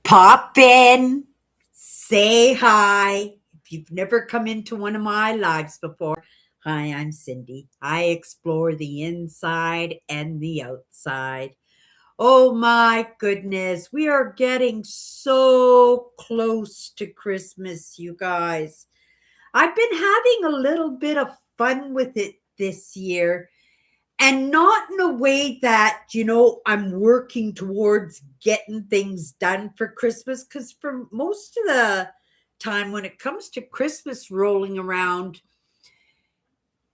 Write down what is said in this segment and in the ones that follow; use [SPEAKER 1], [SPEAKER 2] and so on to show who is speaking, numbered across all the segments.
[SPEAKER 1] Pop in, say hi. If you've never come into one of my lives before, hi, I'm Cindy. I explore the inside and the outside. Oh my goodness, we are getting so close to Christmas, you guys. I've been having a little bit of fun with it this year, and not in a way that, I'm working towards getting things done for Christmas. Because for most of the time, when it comes to Christmas rolling around,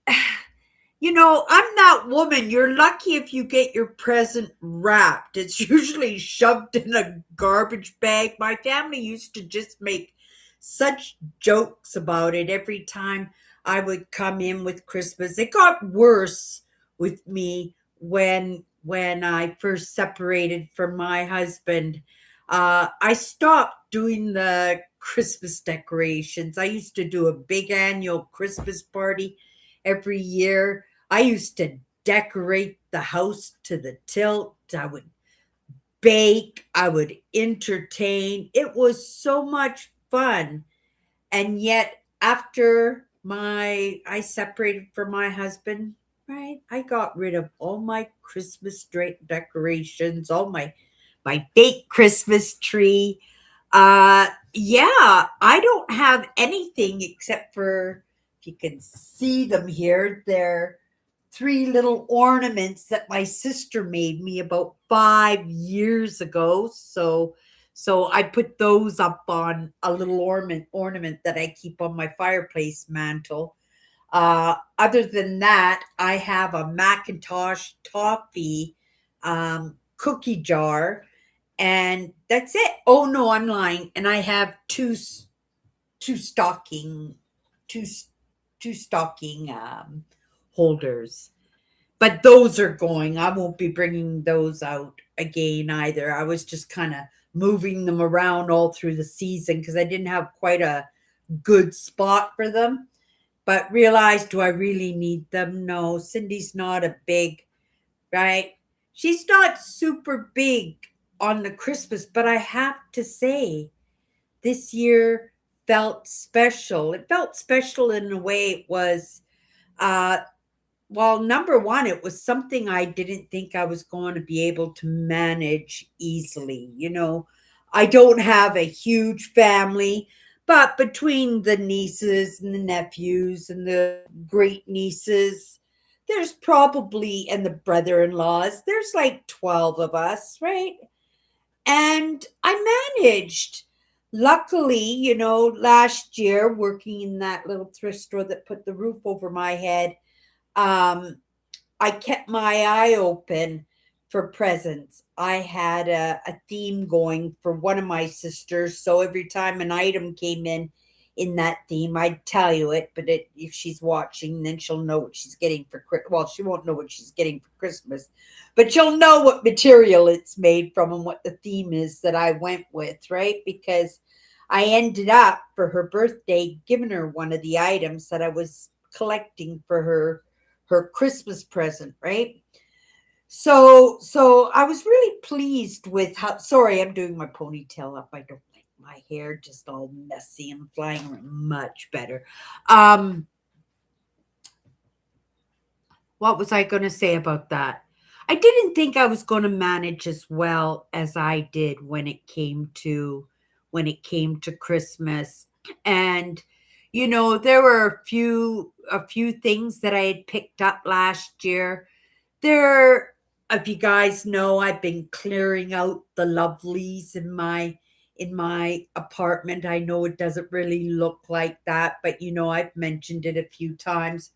[SPEAKER 1] I'm that woman. You're lucky if you get your present wrapped. It's usually shoved in a garbage bag. My family used to just make such jokes about it every time I would come in with Christmas. It got worse with me when I first separated from my husband. I stopped doing the Christmas decorations. I used to do a big annual Christmas party every year. I used to decorate the house to the tilt. I would bake, I would entertain. It was so much fun. And yet after my I separated from my husband, right? I got rid of all my Christmas decorations, all my fake Christmas tree. Yeah, I don't have anything except for, if you can see them here, they're three little ornaments that my sister made me about 5 years ago. So I put those up on a little ornament that I keep on my fireplace mantle. Other than that, I have a Macintosh toffee cookie jar, and that's it. Oh no, I'm lying. And I have two stocking two two stocking holders. But those are going. I won't be bringing those out again either. I was just kind of moving them around all through the season because I didn't have quite a good spot for them. But realized, do I really need them? No, Cindy's not a big, right? She's not super big on the Christmas, but I have to say, this year felt special. It felt special in a way. It was, uh, well, number one, it was something I didn't think I was going to be able to manage easily. I don't have a huge family, but between the nieces and the nephews and the great nieces, there's probably, and the brother in laws, there's like 12 of us, right? And I managed. Luckily, last year working in that little thrift store that put the roof over my head, um, I kept my eye open for presents. I had a theme going for one of my sisters, so every time an item came in that theme, I'd tell you it. But if she's watching, then she'll know what she's getting for well, she won't know what she's getting for Christmas, but she'll know what material it's made from and what the theme is that I went with, right? Because I ended up for her birthday giving her one of the items that I was collecting for her Christmas present, right? So I was really pleased with how, sorry, I'm doing my ponytail up. I don't like my hair just all messy and flying around. Much better. Um what was I going to say about that? I didn't think I was going to manage as well as I did when it came to Christmas. And there were a few things that I had picked up last year. There, if you guys know, I've been clearing out the lovelies in my apartment. I know it doesn't really look like that, but I've mentioned it a few times.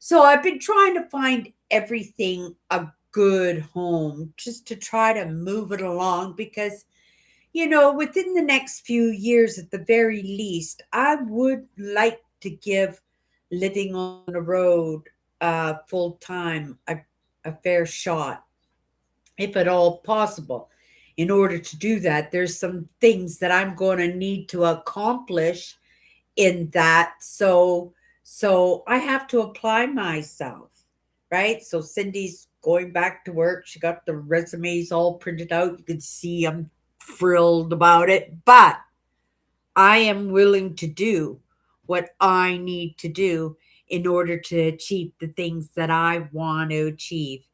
[SPEAKER 1] So I've been trying to find everything a good home just to try to move it along because within the next few years at the very least, I would like to give living on the road full time a fair shot, if at all possible. In order to do that, there's some things that I'm going to need to accomplish in that. So I have to apply myself, right? So Cindy's going back to work. She got the resumes all printed out. You could see I'm thrilled about it. But I am willing to do what I need to do in order to achieve the things that I want to achieve.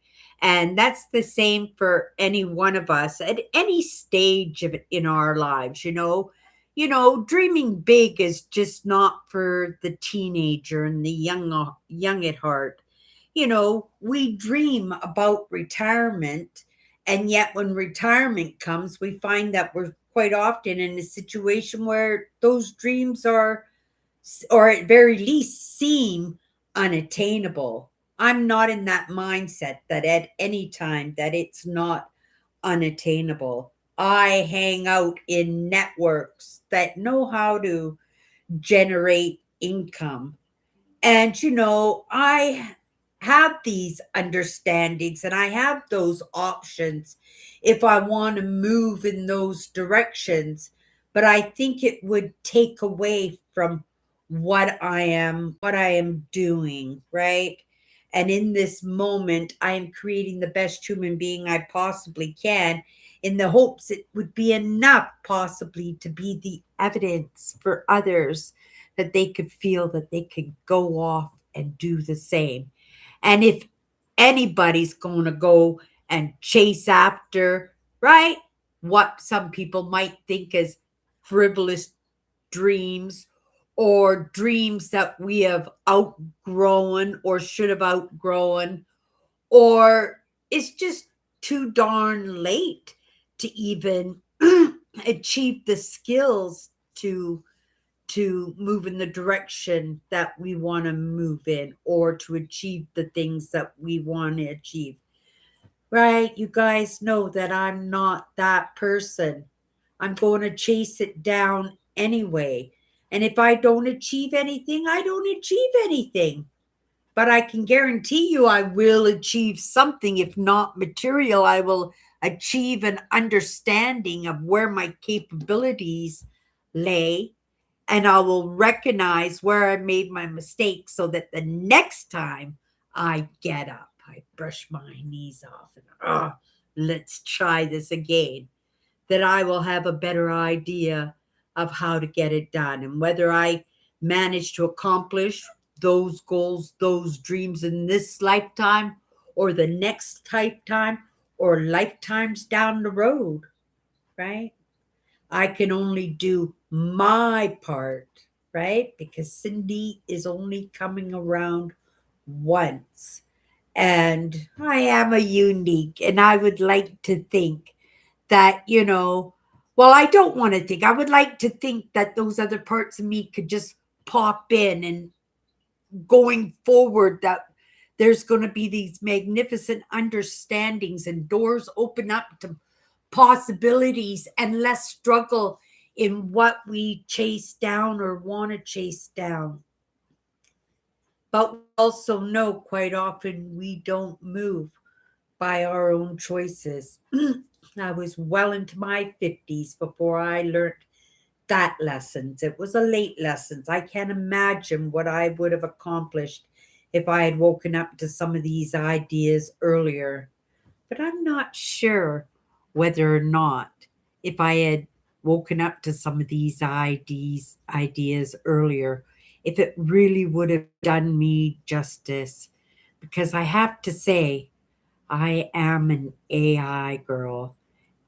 [SPEAKER 1] And that's the same for any one of us at any stage of it in our lives, you know. Dreaming big is just not for the teenager and the young at heart. We dream about retirement, and yet when retirement comes, we find that we're quite often in a situation where those dreams are, or at very least seem unattainable. I'm not in that mindset that at any time that it's not unattainable. I hang out in networks that know how to generate income. And, I have these understandings and I have those options if I want to move in those directions. But I think it would take away from what I am doing, right? And in this moment, I am creating the best human being I possibly can in the hopes it would be enough, possibly, to be the evidence for others that they could feel that they could go off and do the same. And if anybody's going to go and chase after, right, what some people might think as frivolous dreams or dreams that we have outgrown or should have outgrown, or it's just too darn late to even achieve the skills to move in the direction that we want to move in or to achieve the things that we want to achieve. Right? You guys know that I'm not that person. I'm going to chase it down anyway. And if I don't achieve anything, I don't achieve anything. But I can guarantee you I will achieve something. If not material, I will achieve an understanding of where my capabilities lay, and I will recognize where I made my mistake so that the next time I get up, I brush my knees off and, let's try this again. That I will have a better idea of how to get it done and whether I manage to accomplish those goals, those dreams in this lifetime or the next lifetime or lifetimes down the road, right? I can only do my part, right? Because Cindy is only coming around once. And I am a unique, and I would like to think that, well, I don't want to think. I would like to think that those other parts of me could just pop in, and going forward, that there's going to be these magnificent understandings and doors open up to possibilities and less struggle in what we chase down or want to chase down. But we also know quite often we don't move by our own choices. I was well into my 50s before I learned that lessons. It was a late lessons. I can't imagine what I would have accomplished if I had woken up to some of these ideas earlier. But I'm not sure whether or not if I had woken up to some of these ideas earlier, if it really would have done me justice. Because I have to say, I am an AI girl,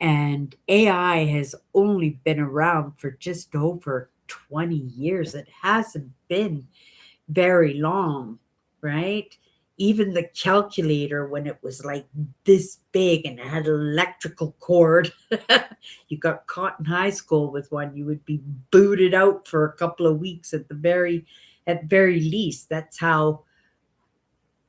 [SPEAKER 1] and AI has only been around for just over 20 years. It hasn't been very long, right? Even the calculator, when it was like this big and it had an electrical cord, you got caught in high school with one, you would be booted out for a couple of weeks at very least. That's how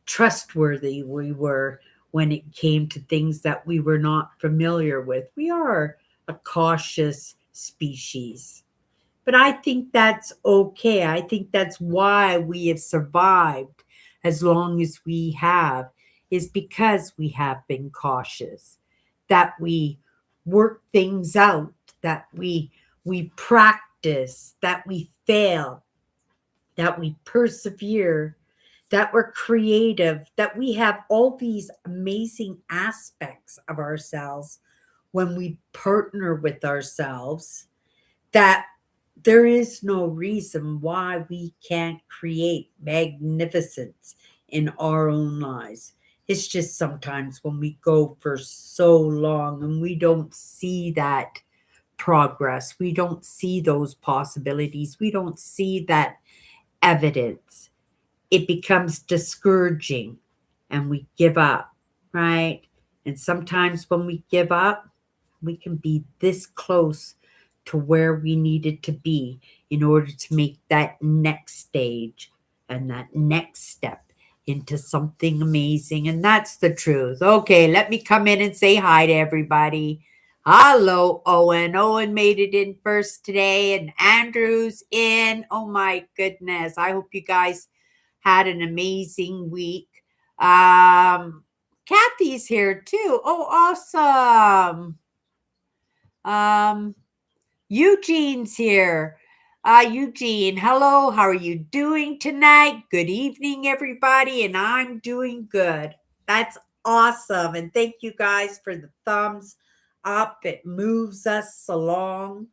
[SPEAKER 1] trustworthy we were when it came to things that we were not familiar with. We are a cautious species. But I think that's okay. I think that's why we have survived as long as we have, is because we have been cautious, that we work things out, that we practice, that we fail, that we persevere, that we're creative, that we have all these amazing aspects of ourselves when we partner with ourselves, that there is no reason why we can't create magnificence in our own lives. It's just sometimes when we go for so long and we don't see that progress, we don't see those possibilities, we don't see that evidence, it becomes discouraging and we give up, right? And sometimes when we give up, we can be this close to where we needed to be in order to make that next stage and that next step into something amazing. And that's the truth. Okay, let me come in and say hi to everybody. Hello, Owen. Owen made it in first today, and Andrew's in. Oh my goodness. I hope you guys had an amazing week. Kathy's here too. Oh, awesome. Um, Eugene's here. Eugene, hello. How are you doing tonight? Good evening, everybody. And I'm doing good. That's awesome. And thank you guys for the thumbs up. It moves us along,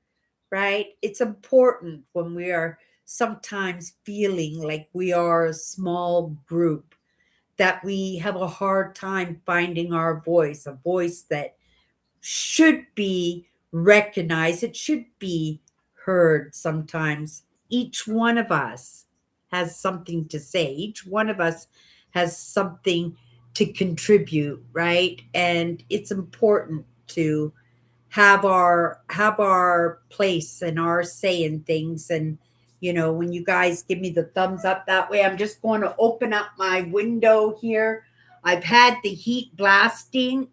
[SPEAKER 1] right? It's important when we are sometimes feeling like we are a small group, that we have a hard time finding our voice, a voice that should be recognized, it should be heard sometimes. Each one of us has something to say, each one of us has something to contribute, right? And it's important to have our place and our say in things. And when you guys give me the thumbs up that way, I'm just going to open up my window here. I've had the heat blasting,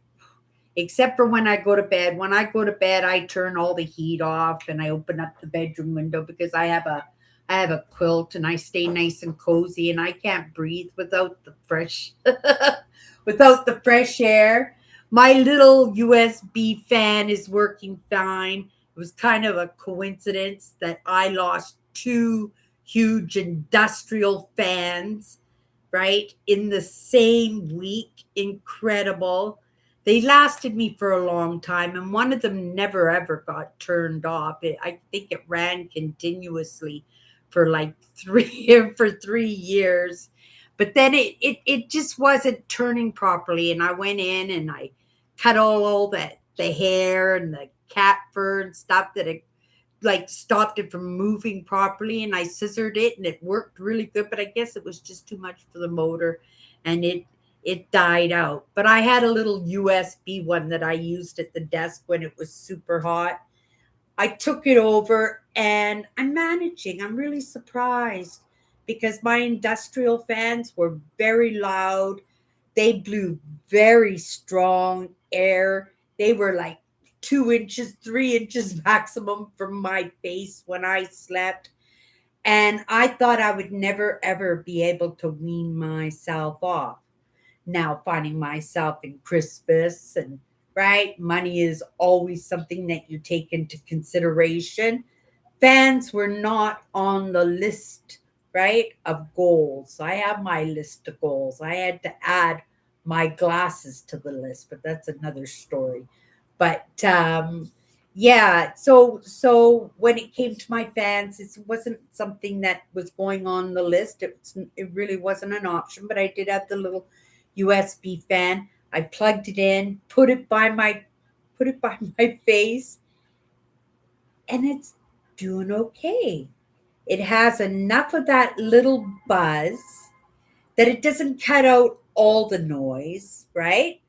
[SPEAKER 1] except for when I go to bed. When I go to bed, I turn all the heat off and I open up the bedroom window because I have a quilt and I stay nice and cozy, and I can't breathe without the fresh without the fresh air. My little USB fan is working fine. It was kind of a coincidence that I lost two huge industrial fans, right, in the same week. Incredible. They lasted me for a long time, and one of them never ever got turned off. I think it ran continuously for like three for 3 years, but then it just wasn't turning properly. And I went in and I cut all the hair and the cat fur and stuff that it like stopped it from moving properly, and I scissored it and it worked really good, but I guess it was just too much for the motor, and it died out. But I had a little USB one that I used at the desk when it was super hot. I took it over and I'm managing. I'm really surprised because my industrial fans were very loud. They blew very strong air. They were like 2 inches, 3 inches maximum from my face when I slept. And I thought I would never, ever be able to wean myself off. Now, finding myself in Christmas, and right, money is always something that you take into consideration. Fans were not on the list, right, of goals. I have my list of goals. I had to add my glasses to the list, but that's another story. But yeah, so when it came to my fans, it wasn't something that was going on the list. It really wasn't an option, but I did have the little USB fan. I plugged it in, put it by my face, and it's doing okay. It has enough of that little buzz that it doesn't cut out all the noise, right?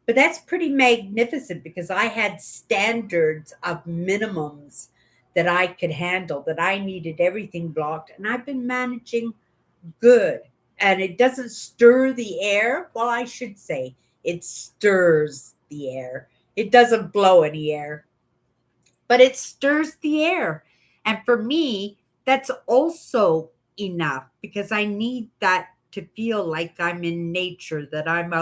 [SPEAKER 1] But that's pretty magnificent because I had standards of minimums that I could handle, that I needed everything blocked, and I've been managing good. And it doesn't stir the air. Well, I should say it stirs the air. It doesn't blow any air, but it stirs the air. And for me, that's also enough because I need that to feel like I'm in nature, that I'm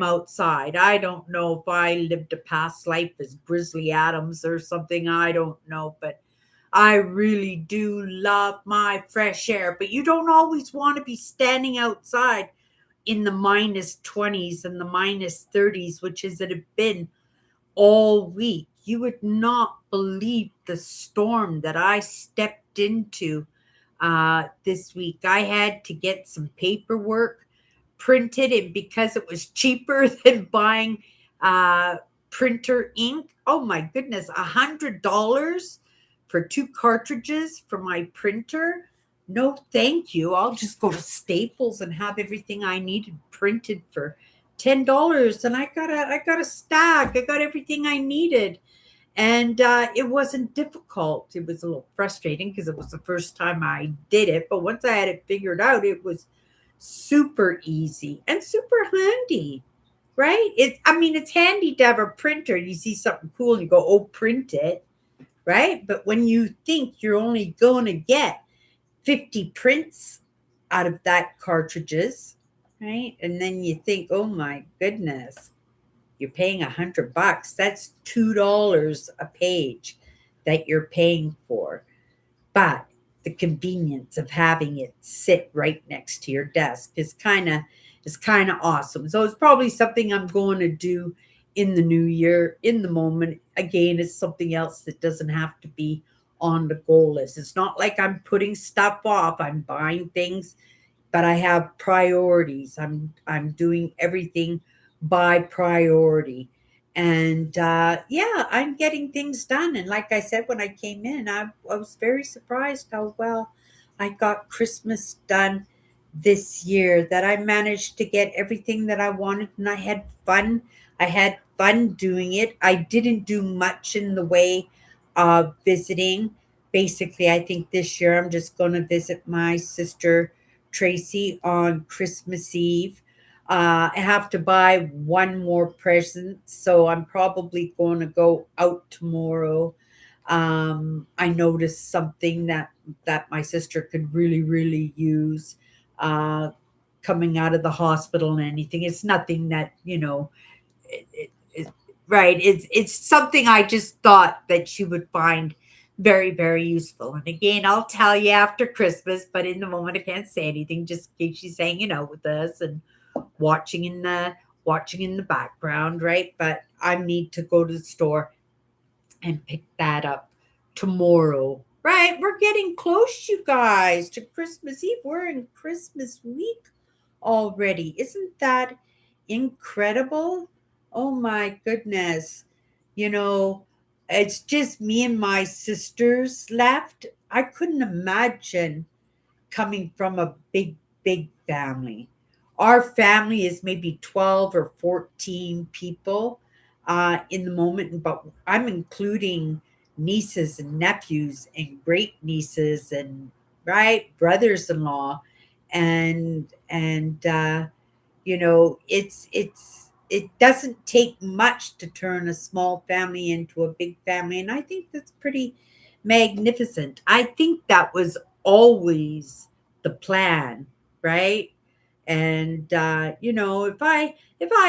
[SPEAKER 1] outside. I don't know if I lived a past life as Grizzly Adams or something. I don't know, but I really do love my fresh air, but you don't always want to be standing outside in the minus 20s and the minus 30s, which is it had been all week. You would not believe the storm that I stepped into this week. I had to get some paperwork printed, and because it was cheaper than buying uh, printer ink, oh my goodness, $100 for two cartridges for my printer. No, thank you. I'll just go to Staples and have everything I needed printed for $10, and I got a stack. I got everything I needed, and it wasn't difficult. It was a little frustrating because it was the first time I did it, but once I had it figured out, it was super easy and super handy, right? It's handy to have a printer. You see something cool and you go, oh, print it, right? But when you think you're only going to get 50 prints out of that cartridges, right? And then you think, oh my goodness, you're paying $100. That's $2 a page that you're paying for. But the convenience of having it sit right next to your desk is kind of awesome. So it's probably something I'm going to do in the new year. In the moment, again, it's something else that doesn't have to be on the goal list. It's not like I'm putting stuff off. I'm buying things, but I have priorities. I'm doing everything by priority. And yeah, I'm getting things done. And like I said, when I came in, I was very surprised how well I got Christmas done this year, that I managed to get everything that I wanted, and I had fun. I had fun doing it. I didn't do much in the way of visiting. Basically, I think this year I'm just going to visit my sister Tracy on Christmas Eve. I have to buy one more present, so I'm probably going to go out tomorrow. I noticed something that my sister could really, really use uh, coming out of the hospital and anything. It's nothing that it, right. It's something I just thought that she would find very, very useful. And again, I'll tell you after Christmas, but in the moment I can't say anything just in case she's hanging out with us and watching in the watching in the background, right? But I need to go to the store and pick that up tomorrow. Right? We're getting close, you guys, to Christmas Eve. We're in Christmas week already. Isn't that incredible? Oh my goodness. You know, it's just me and my sisters left. I couldn't imagine coming from a big, big family. Our family is maybe 12 or 14 people in the moment, but I'm including nieces and nephews and great nieces and right brothers in law and it doesn't take much to turn a small family into a big family, and I think that's pretty magnificent. I think that was always the plan, right? And if I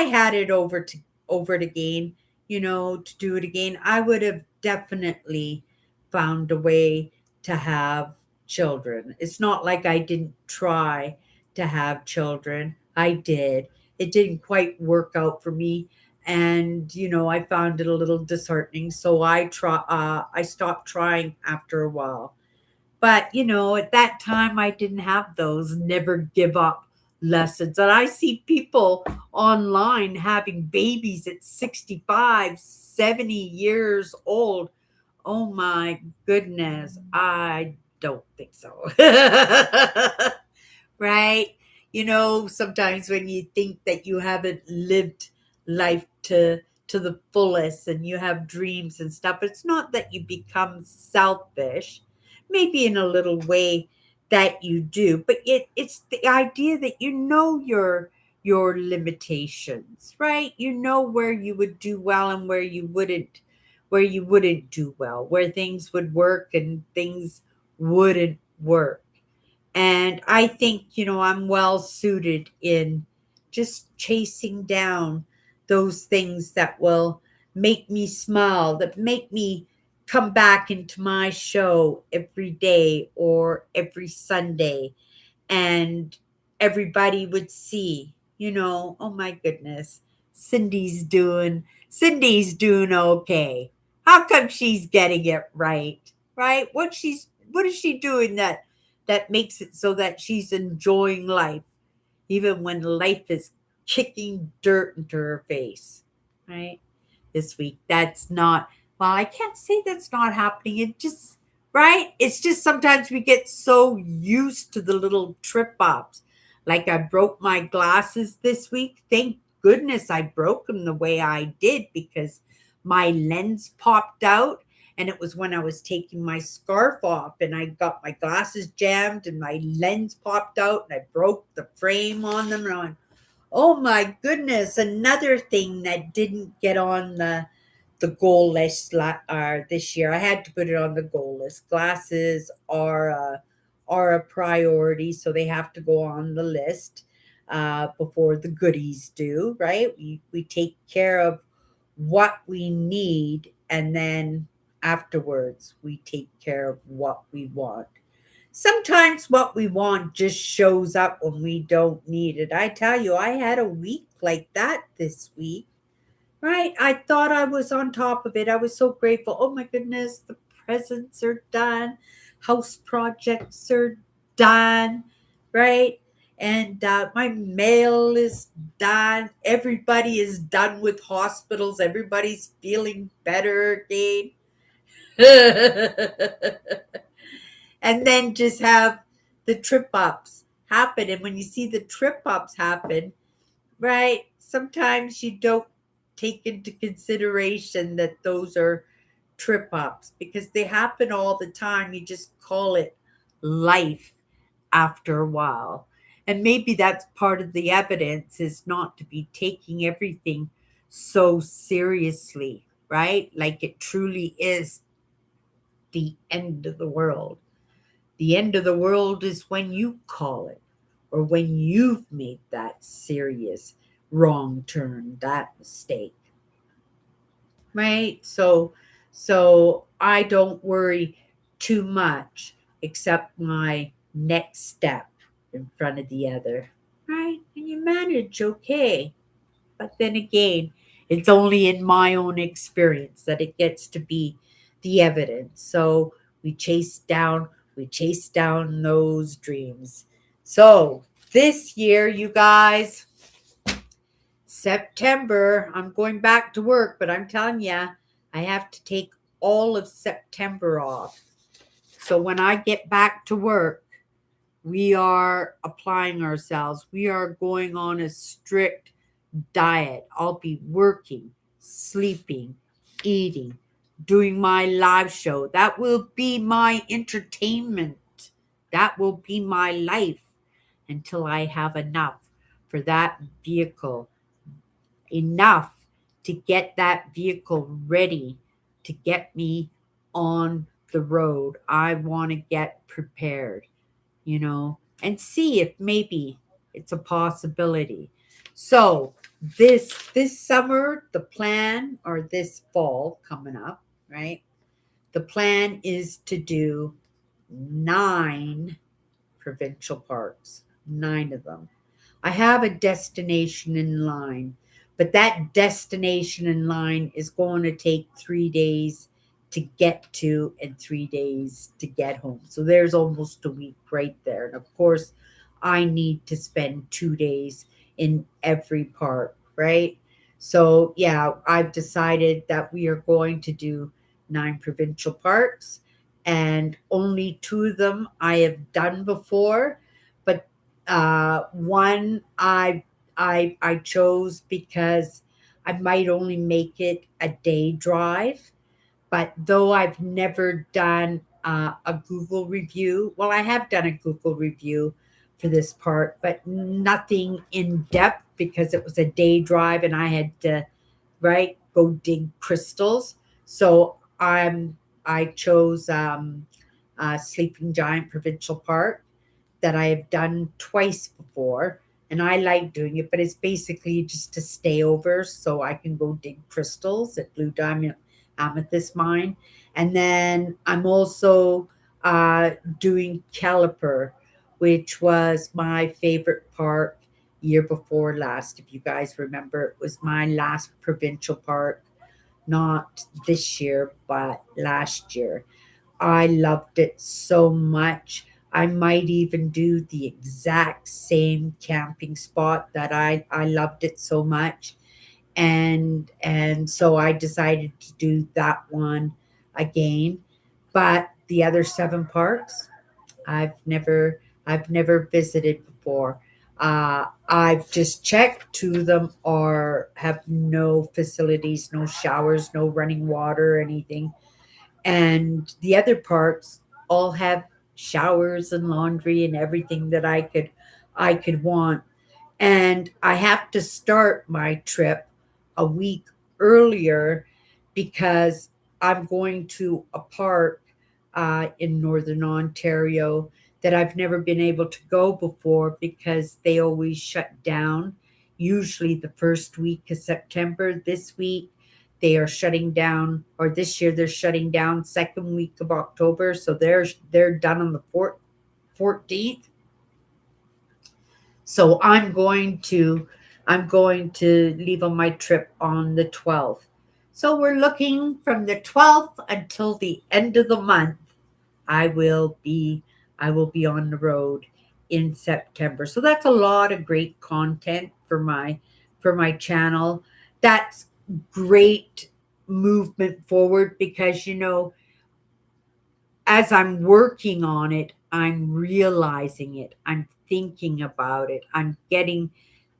[SPEAKER 1] had it over it again, to do it again, I would have definitely found a way to have children. It's not like I didn't try to have children. I did. It didn't quite work out for me, and I found it a little disheartening. So I stopped trying after a while. But, at that time, I didn't have those never give up lessons. And I see people online having babies at 65, 70 years old. Oh my goodness. I don't think so. Right? Sometimes when you think that you haven't lived life to the fullest and you have dreams and stuff, it's not that you become selfish, maybe in a little way that you do, but it's the idea that your limitations, right? You know where you would do well and where you wouldn't do well, where things would work and things wouldn't work. And I think, I'm well suited in just chasing down those things that will make me smile, that make me come back into my show every day or every Sunday, and everybody would see, oh my goodness, Cindy's doing okay. How come she's getting it right? Right? What is she doing that makes it so that she's enjoying life even when life is kicking dirt into her face, right? This week. That's not, well, I can't say that's not happening. It just, right? It's just sometimes we get so used to the little trip ups. Like I broke my glasses this week. Thank goodness I broke them the way I did because my lens popped out. And it was when I was taking my scarf off and I got my glasses jammed and my lens popped out and I broke the frame on them. And I went, oh my goodness, another thing that didn't get on the goal list this year. I had to put it on the goal list. Glasses are a priority, so they have to go on the list before the goodies do. Right? We take care of what we need, and then afterwards we take care of what we want. Sometimes what we want just shows up when we don't need it. I tell you, I had a week like that this week, right? I thought I was on top of it. I was so grateful. Oh my goodness, the presents are done, house projects are done, right? And my mail is done. Everybody is done with hospitals. Everybody's feeling better again. And then just have the trip ups happen. And when you see the trip ups happen, right, sometimes you don't take into consideration that those are trip ups because they happen all the time. You just call it life after a while. And maybe that's part of the evidence is not to be taking everything so seriously, right? Like it truly is the end of the world. The end of the world is when you call it or when you've made that serious wrong turn, that mistake. Right? So I don't worry too much except my next step in front of the other. Right? And you manage okay. But then again, it's only in my own experience that it gets to be the evidence. So we chase down, we chase down those dreams. So this year, you guys, September, I'm going back to work, but I'm telling you, I have to take all of September off. So when I get back to work, we are applying ourselves. We are going on a strict diet. I'll be working, sleeping, eating, doing my live show. That will be my entertainment. That will be my life until I have enough for that vehicle, enough to get that vehicle ready to get me on the road. I want to get prepared, and see if maybe it's a possibility. So this summer, the plan, or this fall coming up, right? The plan is to do 9 provincial parks, 9 of them. I have a destination in line, but that destination in line is going to take 3 days to get to and 3 days to get home. So there's almost a week right there. And of course, I need to spend 2 days in every park, right? So, yeah, I've decided that we are going to do 9 provincial parks, and only 2 of them I have done before. But one I chose because I might only make it a day drive. But though I've never done a Google review, well, I have done a Google review for this part, but nothing in depth because it was a day drive and I had to, right, go dig crystals. So I chose Sleeping Giant Provincial Park that I have done twice before. And I like doing it, but it's basically just to stay over so I can go dig crystals at Amethyst Mine. And then I'm also doing Caliper, which was my favorite park year before last. If you guys remember, it was my last provincial park, not this year, but last year. I loved it so much. I might even do the exact same camping spot that I loved it so much. And so I decided to do that one again. But the other seven parks, I've never visited before. I've just checked. Two of them are have no facilities, no showers, no running water, or anything, and the other parks all have showers and laundry and everything that I could want. And I have to start my trip a week earlier because I'm going to a park in Northern Ontario that I've never been able to go before because they always shut down, usually the first week of September. This week, they are shutting down, or this year they're shutting down second week of October. So they're done on the 14th. So I'm going to leave on my trip on the 12th. So we're looking from the 12th until the end of the month. I will be I will be on the road in September. So that's a lot of great content for my channel. That's great movement forward because as I'm working on it, I'm realizing it. I'm thinking about it. I'm getting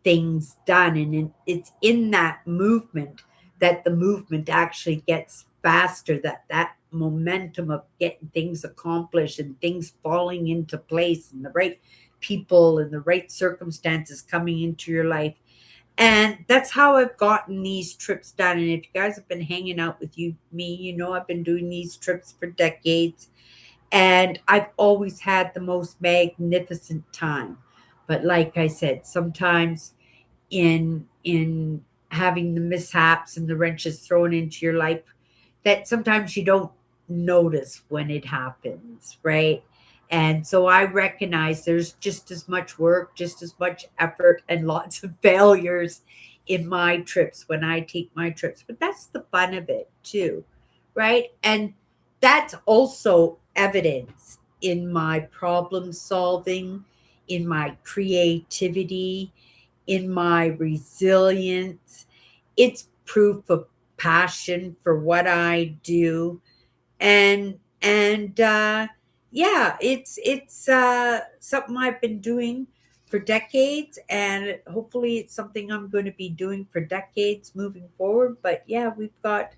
[SPEAKER 1] things done. And it's in that movement that the movement actually gets faster, that momentum of getting things accomplished and things falling into place and the right people and the right circumstances coming into your life. And that's how I've gotten these trips done. And if you guys have been hanging out with me, I've been doing these trips for decades, and I've always had the most magnificent time. But like I said, sometimes in having the mishaps and the wrenches thrown into your life, that sometimes you don't notice when it happens, right? And so I recognize there's just as much work, just as much effort, and lots of failures in my trips when I take my trips. But that's the fun of it, too, right? And that's also evidence in my problem solving, in my creativity, in my resilience. It's proof of passion for what I do. And yeah, it's something I've been doing for decades, and hopefully it's something I'm going to be doing for decades moving forward. But yeah, we've got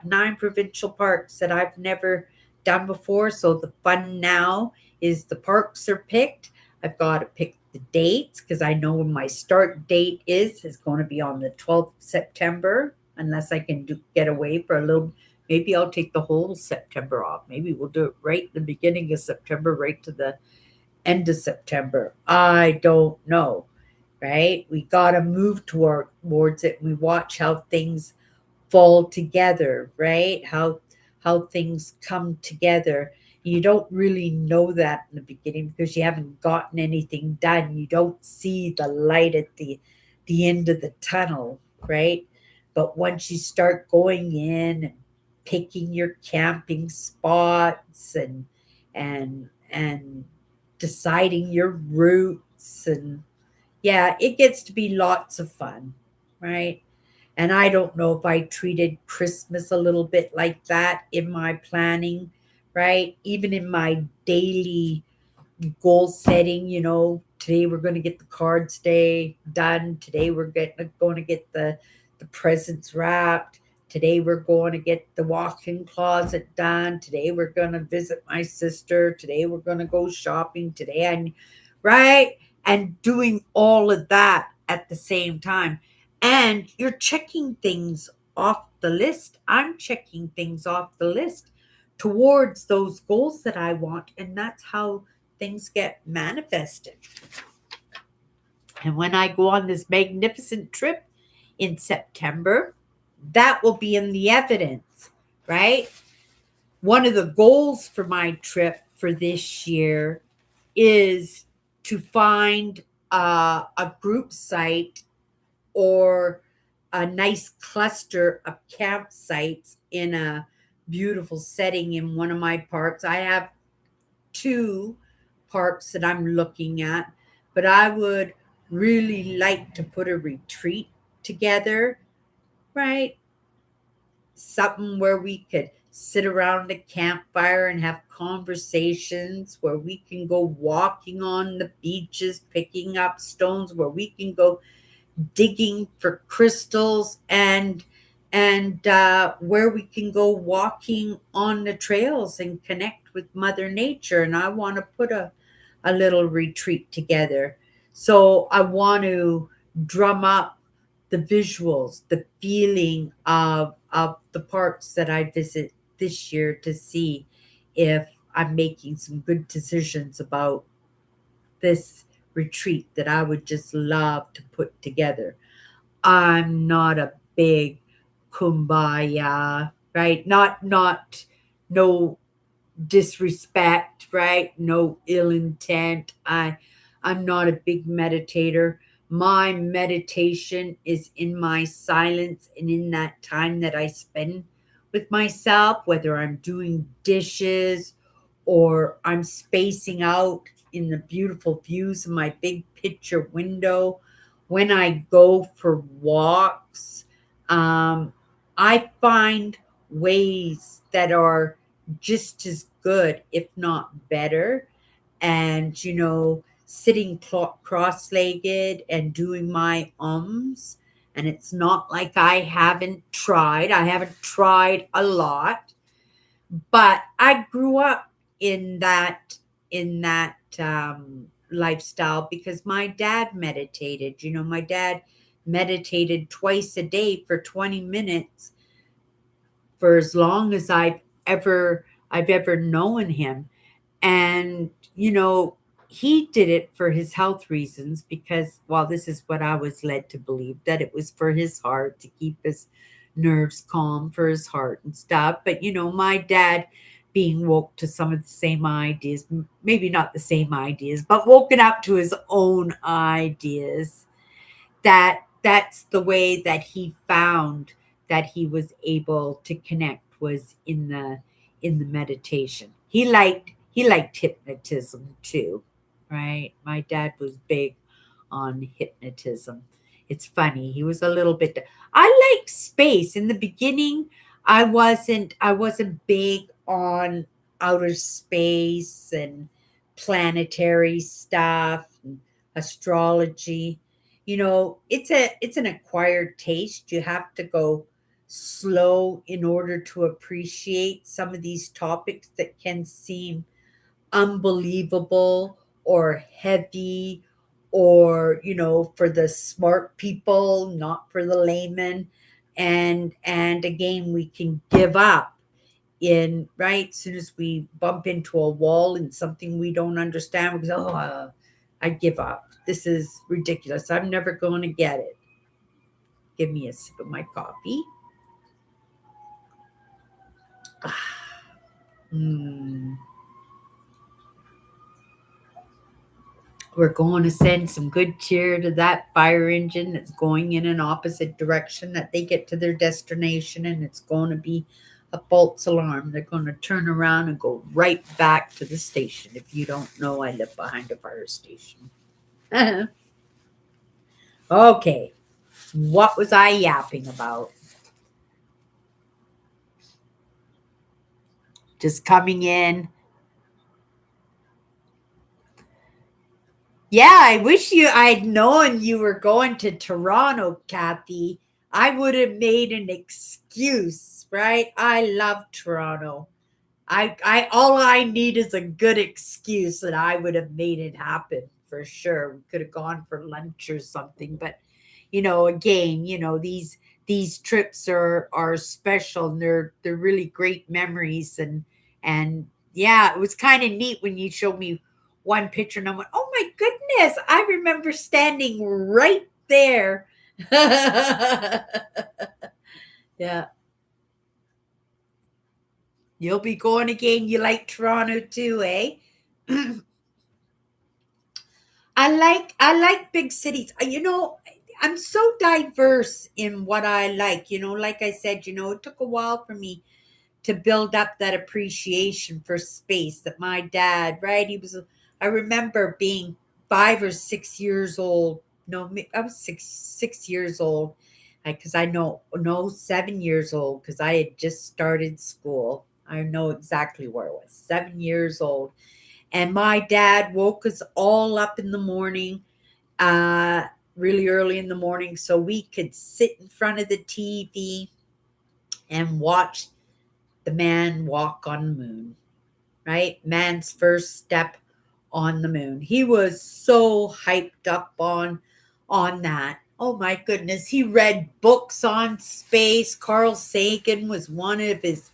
[SPEAKER 1] 9 provincial parks that I've never done before. So the fun now is the parks are picked. I've got to pick the dates because I know when my start date is going to be on the 12th of September, unless I can get away for a little. Maybe I'll take the whole September off. Maybe we'll do it right at the beginning of September, right to the end of September. I don't know, right? We got to move towards it. We watch how things fall together, right? How things come together. You don't really know that in the beginning because you haven't gotten anything done. You don't see the light at the end of the tunnel, right? But once you start going in and picking your camping spots and deciding your routes, and yeah, it gets to be lots of fun, right? And I don't know if I treated Christmas a little bit like that in my planning, right? Even in my daily goal setting, today we're going to get the cards day done. Today we're going to get the presents wrapped. Today we're going to get the walk-in closet done. Today we're going to visit my sister. Today we're going to go shopping. Right? And doing all of that at the same time. And you're checking things off the list. I'm checking things off the list towards those goals that I want. And that's how things get manifested. And when I go on this magnificent trip in September, that will be in the evidence, right? One of the goals for my trip for this year is to find a group site or a nice cluster of campsites in a beautiful setting in one of my parks. I have two parks that I'm looking at, but I would really like to put a retreat together, right? Something where we could sit around a campfire and have conversations, where we can go walking on the beaches, picking up stones, where we can go digging for crystals, and where we can go walking on the trails and connect with Mother Nature. And I want to put a little retreat together. So I want to drum up the visuals, the feeling of the parks that I visit this year to see if I'm making some good decisions about this retreat that I would just love to put together. I'm not a big kumbaya, right? Not no disrespect, right? No ill intent. I'm not a big meditator. My meditation is in my silence and in that time that I spend with myself, whether I'm doing dishes or I'm spacing out in the beautiful views of my big picture window. When I go for walks, um, I find ways that are just as good, if not better. And, sitting cross legged and doing my ums. And it's not like I haven't tried. I haven't tried a lot, but I grew up in that lifestyle because my dad meditated. My dad meditated twice a day for 20 minutes for as long as I've ever known him. And he did it for his health reasons because, well, this is what I was led to believe, that it was for his heart, to keep his nerves calm for his heart and stuff. But my dad, being woke to some of the same ideas, maybe not the same ideas, but woken up to his own ideas, that's the way that he found that he was able to connect, was in the meditation. He liked hypnotism too, right? My dad was big on hypnotism. It's funny, he was a little bit. I like space. In the beginning, I wasn't big on outer space and planetary stuff and astrology. It's an acquired taste. You have to go slow in order to appreciate some of these topics that can seem unbelievable or heavy, or for the smart people, not for the layman. And again, we can give up in, right, as soon as we bump into a wall and something we don't understand, we go, oh, I give up. This is ridiculous. I'm never going to get it. Give me a sip of my coffee. Mm. We're going to send some good cheer to that fire engine that's going in an opposite direction, that they get to their destination, and it's going to be a false alarm. They're going to turn around and go right back to the station. If you don't know, I live behind a fire station. Okay, what was I yapping about? Just coming in. Yeah, I wish I'd known you were going to Toronto, Kathy. I would have made an excuse, right? I love Toronto. I all I need is a good excuse, and I would have made it happen for sure. We could have gone for lunch or something, but again, these trips are special, and they're really great memories. And yeah, it was kind of neat when you showed me one picture and I went, "Oh my goodness, I remember standing right there." Yeah. You'll be going again. You like Toronto too, eh? I like big cities. I'm so diverse in what I like. Like I said, it took a while for me to build up that appreciation for space that my dad, right? I remember being 5 or 6 years old. No, I was 6 years old because I know, no, 7 years old because I had just started school. I know exactly where I was, 7 years old. And my dad woke us all up in the morning, uh, really early in the morning, so we could sit in front of the TV and watch the man walk on the moon, right? Man's first step on the moon. He was so hyped up on that. Oh my goodness. He read books on space. Carl Sagan was one of his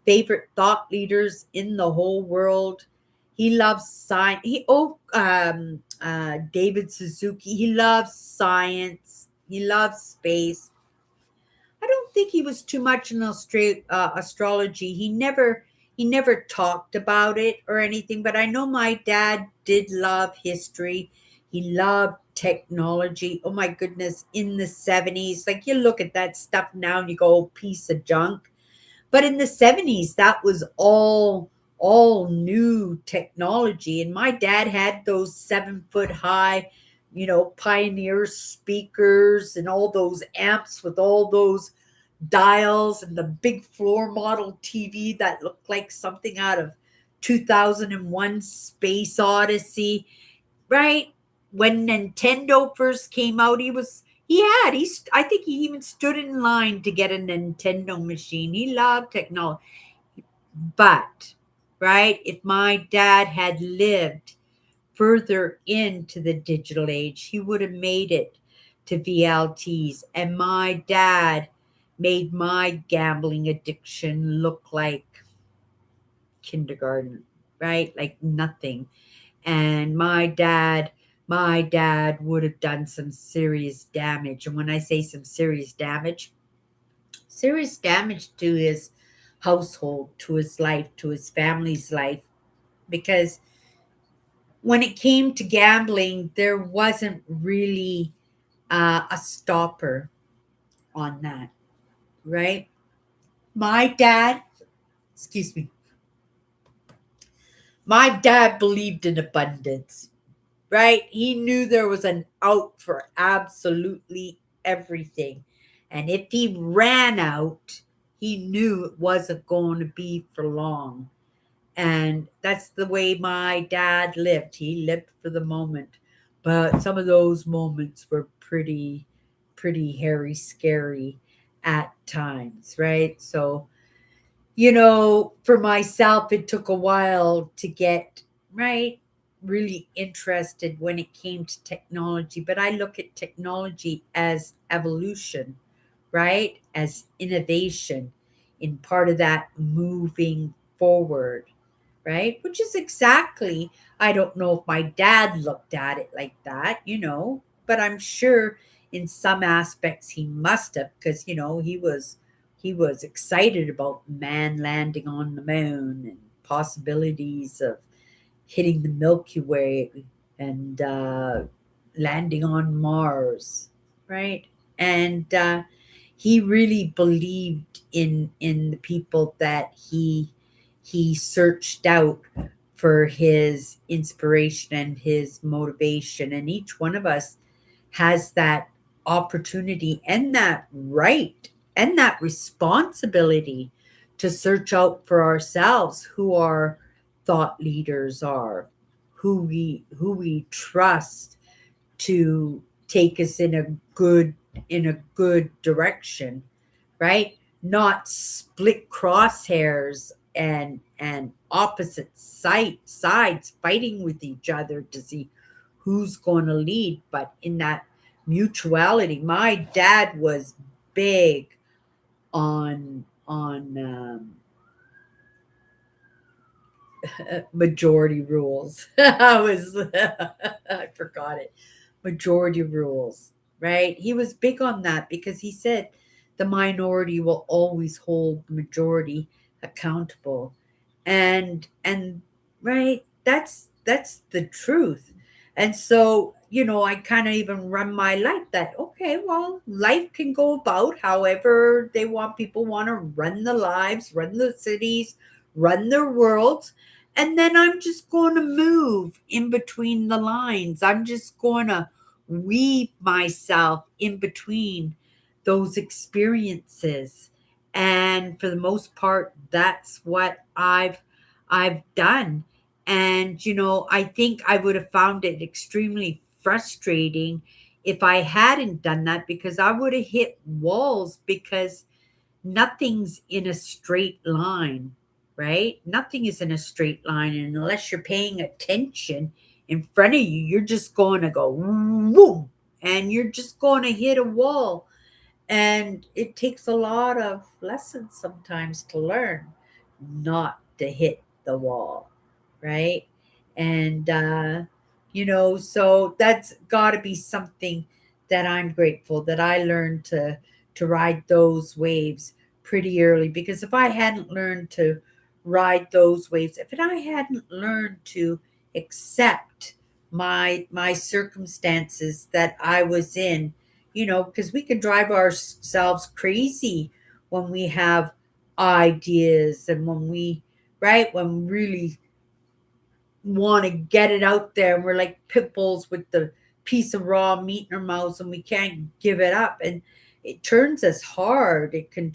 [SPEAKER 1] favorite thought leaders in the whole world. He loves science. David Suzuki. He loves science. He loves space. I don't think he was too much in astrology. He never talked about it or anything. But I know my dad did love history. He loved technology. Oh my goodness! In the 70s, like you look at that stuff now and you go, oh, piece of junk. But in the 70s, that was all new technology. And my dad had those 7 foot high, Pioneer speakers and all those amps with all those dials and the big floor model TV that looked like something out of 2001 Space Odyssey, right? When Nintendo first came out, I think he even stood in line to get a Nintendo machine. He loved technology. But, right, if my dad had lived further into the digital age, he would have made it to VLTs. And my dad made my gambling addiction look like kindergarten, right? Like nothing. And my dad would have done some serious damage. And when I say some serious damage to his household, to his life, to his family's life, because when it came to gambling, there wasn't really a stopper on that, right? My dad, excuse me, my dad believed in abundance, right? He knew there was an out for absolutely everything. And if he ran out, he knew it wasn't going to be for long. And that's the way my dad lived. He lived for the moment. But some of those moments were pretty hairy, scary at times, right? So, for myself, it took a while to get, right, really interested when it came to technology. But I look at technology as evolution, right? As innovation in part of that moving forward, right? Which is exactly, I don't know if my dad looked at it like that, but I'm sure in some aspects he must have, because he was excited about man landing on the moon and possibilities of hitting the Milky Way and landing on Mars, right? And he really believed in the people that he searched out for his inspiration and his motivation. And each one of us has that opportunity and that right and that responsibility to search out for ourselves who our thought leaders are, who we trust to take us in a good direction, right? Not split crosshairs and opposite sides fighting with each other to see who's going to lead, but in that mutuality. My dad was big on majority rules. I forgot it. Majority rules, right? He was big on that because he said the minority will always hold the majority accountable. And right, that's the truth. And so, I kind of even run my life that, okay, well, life can go about however they want. People want to run the lives, run the cities, run their worlds. And then I'm just going to move in between the lines. I'm just going to weave myself in between those experiences. And for the most part, that's what I've done. And I think I would have found it extremely frustrating if I hadn't done that, because I would have hit walls, because nothing's in a straight line, right? Nothing is in a straight line. And unless you're paying attention in front of you, you're just going to go boom, and you're just going to hit a wall. And it takes a lot of lessons sometimes to learn not to hit the wall, right? And, so that's got to be something that I'm grateful that I learned to ride those waves pretty early. Because if I hadn't learned to ride those waves, if I hadn't learned to accept my circumstances that I was in, because we can drive ourselves crazy when we have ideas, and when we, right, when we really want to get it out there, and we're like pit bulls with the piece of raw meat in our mouths, and we can't give it up. And it turns us hard. It can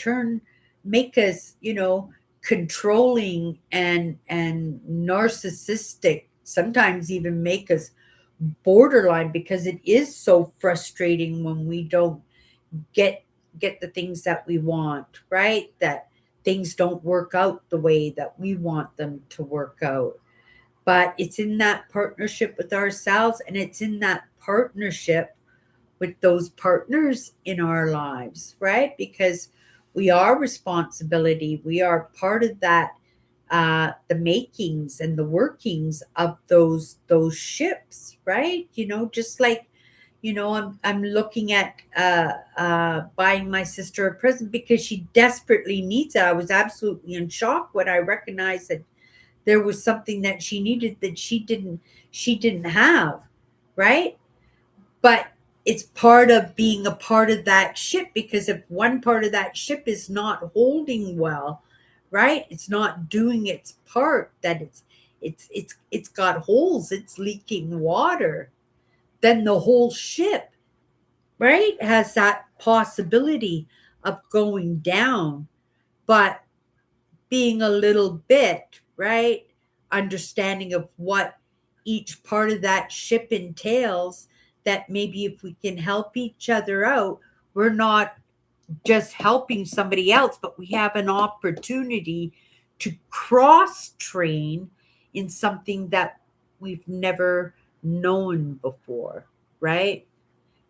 [SPEAKER 1] make us, controlling and narcissistic, sometimes even make us borderline, because it is so frustrating when we don't get get the things that we want, right? That things don't work out the way that we want them to work out. But it's in that partnership with ourselves, and it's in that partnership with those partners in our lives, right? Because we are responsibility. We are part of that, the makings and the workings of those ships, right? Just like, I'm looking at buying my sister a present because she desperately needs it. I was absolutely in shock when I recognized that there was something that she needed that she didn't have, right? But it's part of being a part of that ship, because if one part of that ship is not holding well, right, it's not doing its part, that it's got holes, it's leaking water, then the whole ship, right, has that possibility of going down. But being a little bit, right, understanding of what each part of that ship entails, that maybe if we can help each other out, we're not just helping somebody else, but we have an opportunity to cross train in something that we've never known before, right?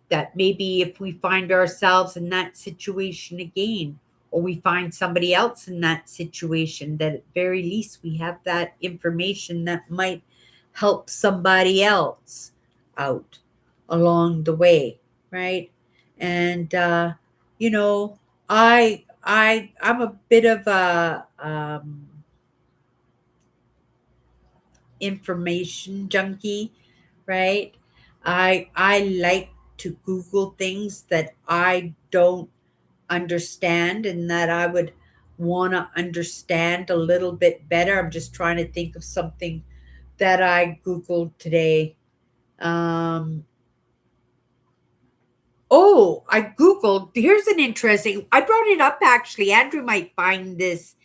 [SPEAKER 1] That maybe if we find ourselves in that situation again, or we find somebody else in that situation, that at very least we have that information that might help somebody else out along the way, right? And you know I'm a bit of a information junkie, right? I like to Google things that I don't understand, and that I would want to understand a little bit better. I'm just trying to think of something that I Googled today. Um, oh, I Googled, here's an interesting, I brought it up actually. Andrew might find this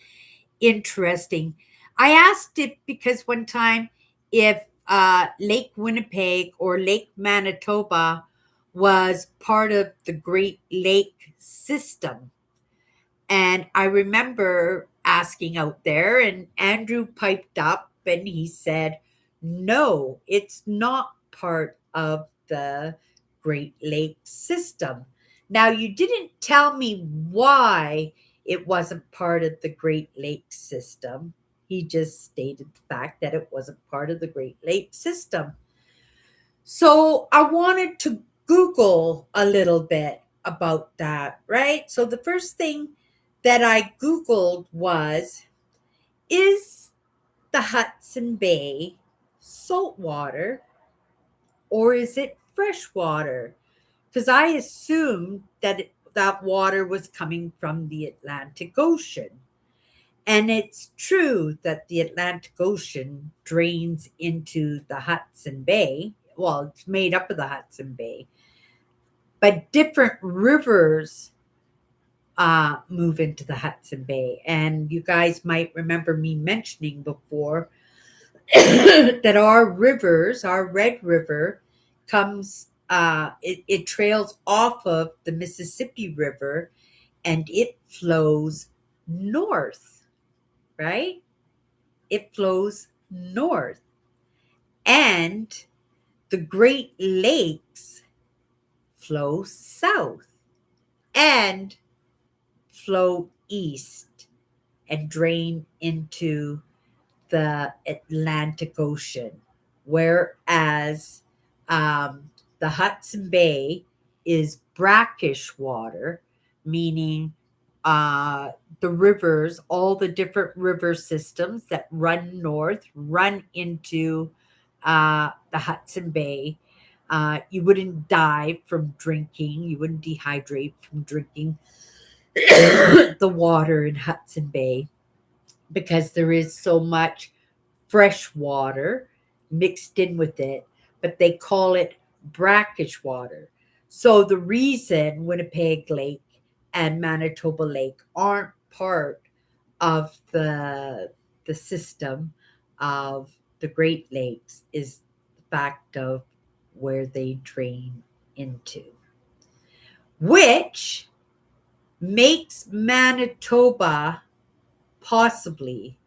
[SPEAKER 1] interesting. I asked it because one time if Lake Winnipeg or Lake Manitoba was part of the Great Lake system. And I remember asking out there, and Andrew piped up and he said, no, it's not part of the Great Lakes system. Now, you didn't tell me why it wasn't part of the Great Lakes system. He just stated the fact that it wasn't part of the Great Lakes system. So I wanted to Google a little bit. about that, right? So the first thing that I Googled was, is the Hudson Bay salt water or is it fresh water? Because I assumed that that water was coming from the Atlantic Ocean. And it's true that the Atlantic Ocean drains into the Hudson Bay. Well, it's made up of the Hudson Bay, but different rivers move into the Hudson Bay. And you guys might remember me mentioning before that our rivers, our Red River, it trails off of the Mississippi River and it flows north, right? It flows north. And the Great Lakes flow south and flow east and drain into the Atlantic Ocean, whereas the Hudson Bay is brackish water, meaning the rivers, all the different river systems that run north, run into the Hudson Bay. You wouldn't die from drinking, you wouldn't dehydrate from drinking the water in Hudson Bay because there is so much fresh water mixed in with it, but they call it brackish water. So the reason Winnipeg Lake and Manitoba Lake aren't part of the system of the Great Lakes is the fact of where they drain into, which makes Manitoba possibly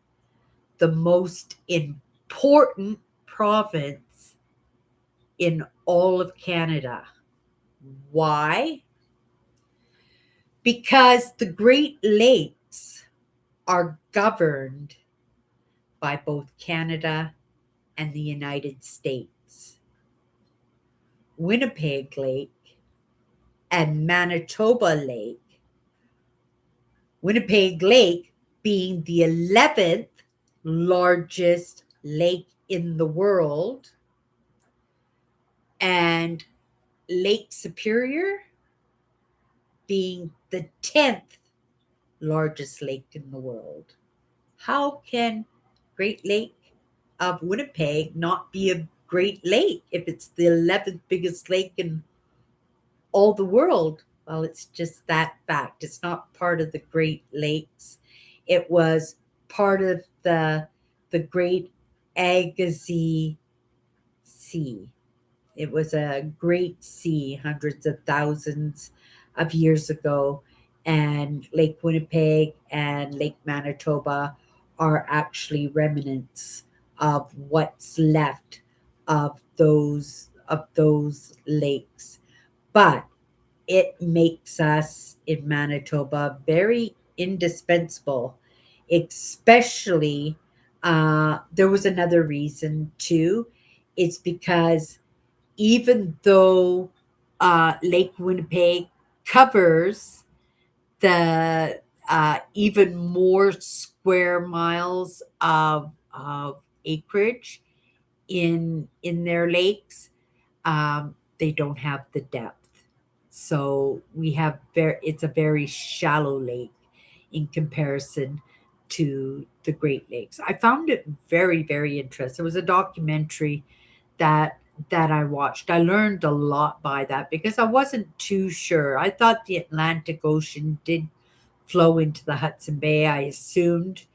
[SPEAKER 1] the most important province in all of Canada. Why? Because the Great Lakes are governed by both Canada and the United States. Winnipeg Lake and Manitoba Lake, Winnipeg Lake being the 11th largest lake in the world, and Lake Superior being the 10th largest lake in the world. How can Great Lake of Winnipeg not be a Great Lake if it's the 11th biggest lake in all the world? Well, it's just that fact. It's not part of the Great Lakes. It was part of the Great Agassiz Sea. It was a great sea hundreds of thousands of years ago, and Lake Winnipeg and Lake Manitoba are actually remnants of what's left of those lakes. But it makes us in Manitoba very indispensable, especially there was another reason too. It's because even though Lake Winnipeg covers the even more square miles of acreage in their lakes, they don't have the depth. So we have it's a very shallow lake in comparison to the Great Lakes. I found it very, very interesting. There was a documentary that I watched. I learned a lot by that because I wasn't too sure. I thought the Atlantic Ocean did flow into the Hudson Bay. I assumed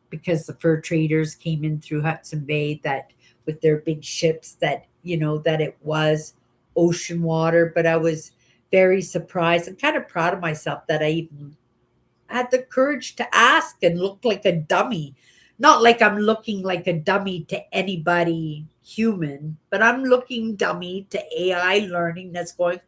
[SPEAKER 1] because the fur traders came in through Hudson Bay that with their big ships that that it was ocean water, but I was very surprised and kind of proud of myself that I even had the courage to ask and look like a dummy. Not like I'm looking like a dummy to anybody human, but I'm looking dummy to AI learning that's going,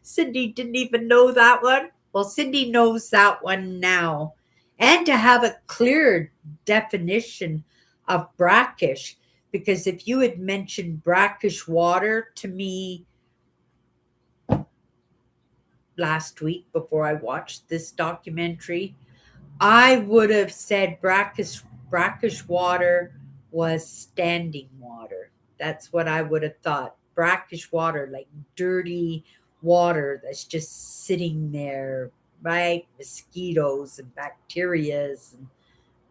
[SPEAKER 1] Cindy didn't even know that one. Well, Cindy knows that one now. And to have a clear definition of brackish, because if you had mentioned brackish water to me last week before I watched this documentary, I would have said brackish water was standing water. That's what I would have thought. Brackish water, like dirty water that's just sitting there, right? Mosquitoes and bacterias, and,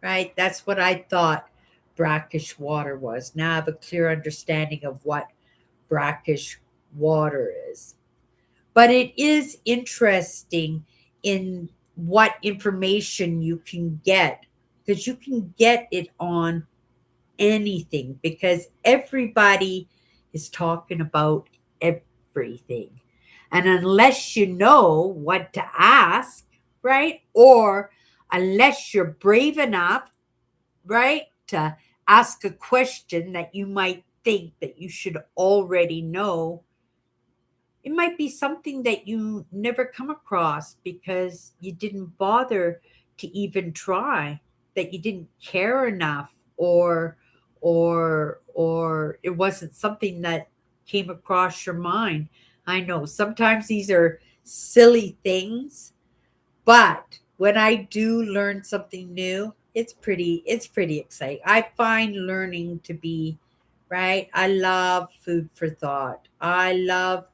[SPEAKER 1] right? That's what I thought brackish water was. Now I have a clear understanding of what brackish water is. But it is interesting in what information you can get, because you can get it on anything, because everybody is talking about everything. And unless you know what to ask, right? Or unless you're brave enough, right, to ask a question that you might think that you should already know, it might be something that you never come across because you didn't bother to even try, that you didn't care enough, or it wasn't something that came across your mind. I know sometimes these are silly things, but when I do learn something new, it's pretty exciting. I find learning to be, right? I love food for thought. I love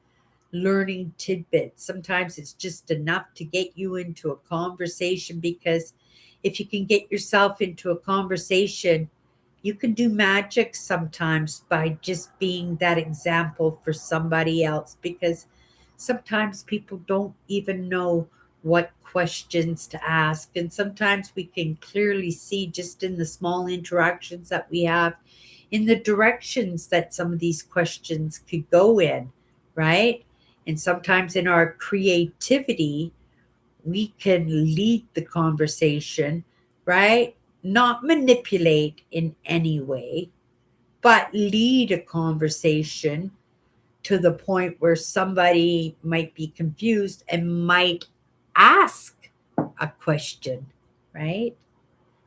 [SPEAKER 1] learning tidbits. Sometimes it's just enough to get you into a conversation, because if you can get yourself into a conversation, you can do magic sometimes by just being that example for somebody else, because sometimes people don't even know what questions to ask. And sometimes we can clearly see just in the small interactions that we have in the directions that some of these questions could go in, right? And sometimes in our creativity, we can lead the conversation, right? Not manipulate in any way, but lead a conversation to the point where somebody might be confused and might ask a question, right?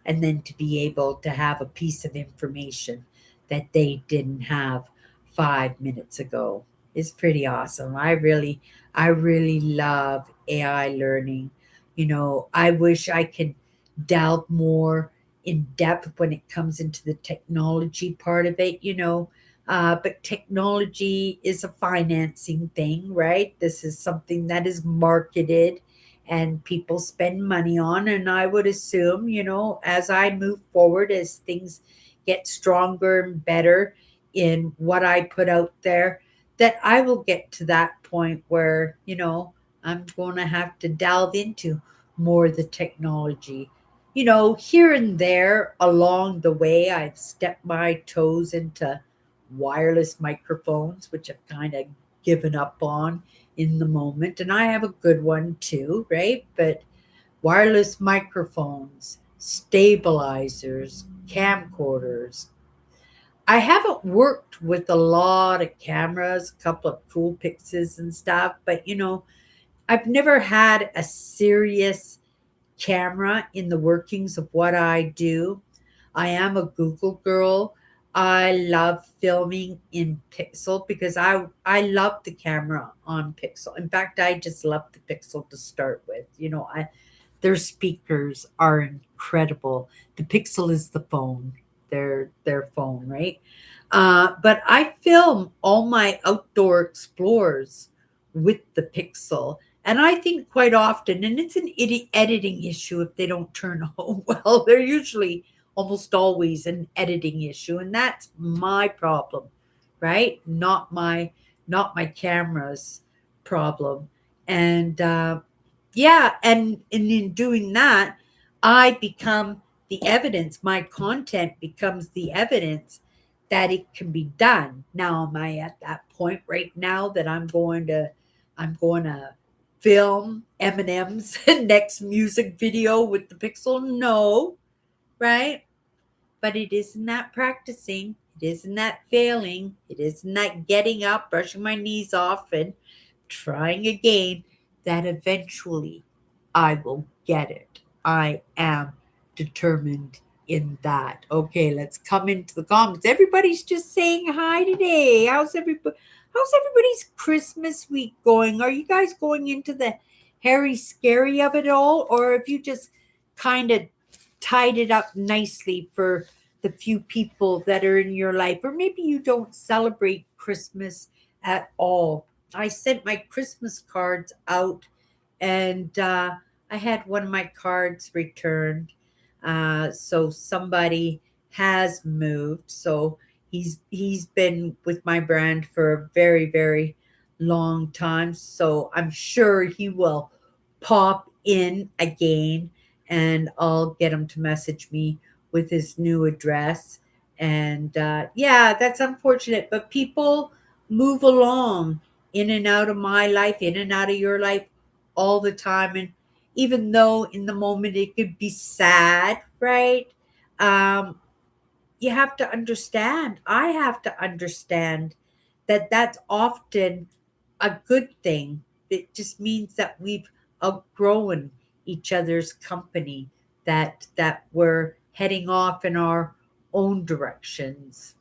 [SPEAKER 1] And then to be able to have a piece of information that they didn't have 5 minutes ago is pretty awesome. I really love AI learning. I wish I could delve more in depth when it comes into the technology part of it, but technology is a financing thing, right? This is something that is marketed and people spend money on. And I would assume, as I move forward, as things get stronger and better in what I put out there, that I will get to that point where, I'm going to have to delve into more of the technology. Here and there along the way, I've stepped my toes into wireless microphones, which I've kind of given up on in the moment. And I have a good one too, right? But wireless microphones, stabilizers, camcorders. I haven't worked with a lot of cameras, a couple of cool pixes and stuff, but I've never had a serious camera in the workings of what I do. I am a Google girl. I love filming in Pixel because I love the camera on Pixel. In fact, I just love the Pixel to start with. Their speakers are incredible. The Pixel is the phone, their phone, right? But I film all my outdoor explores with the Pixel, and I think quite often, and it's an editing issue if they don't turn out well. They're usually almost always an editing issue, and that's my problem, right? Not my camera's problem. And yeah, and in doing that, I become the evidence. My content becomes the evidence that it can be done. Now, am I at that point right now that I'm going to film Eminem's next music video with the Pixel? No, right? But it isn't that practicing. It isn't that failing. It isn't that getting up, brushing my knees off, and trying again that eventually I will get it. I am determined in that. Okay, let's come into the comments. Everybody's just saying hi today. How's everybody's Christmas week going? Are you guys going into the hairy scary of it all, or if you just kind of tied it up nicely for the few people that are in your life, or maybe you don't celebrate Christmas at all. I sent my Christmas cards out, and I had one of my cards returned. So somebody has moved. So he's been with my brand for a very, very long time. So I'm sure he will pop in again, and I'll get him to message me with his new address. And yeah, that's unfortunate, but people move along in and out of my life, in and out of your life all the time. And even though in the moment it could be sad, right? Um, you have to understand, I have to understand that that's often a good thing. It just means that we've outgrown each other's company, that we're heading off in our own directions,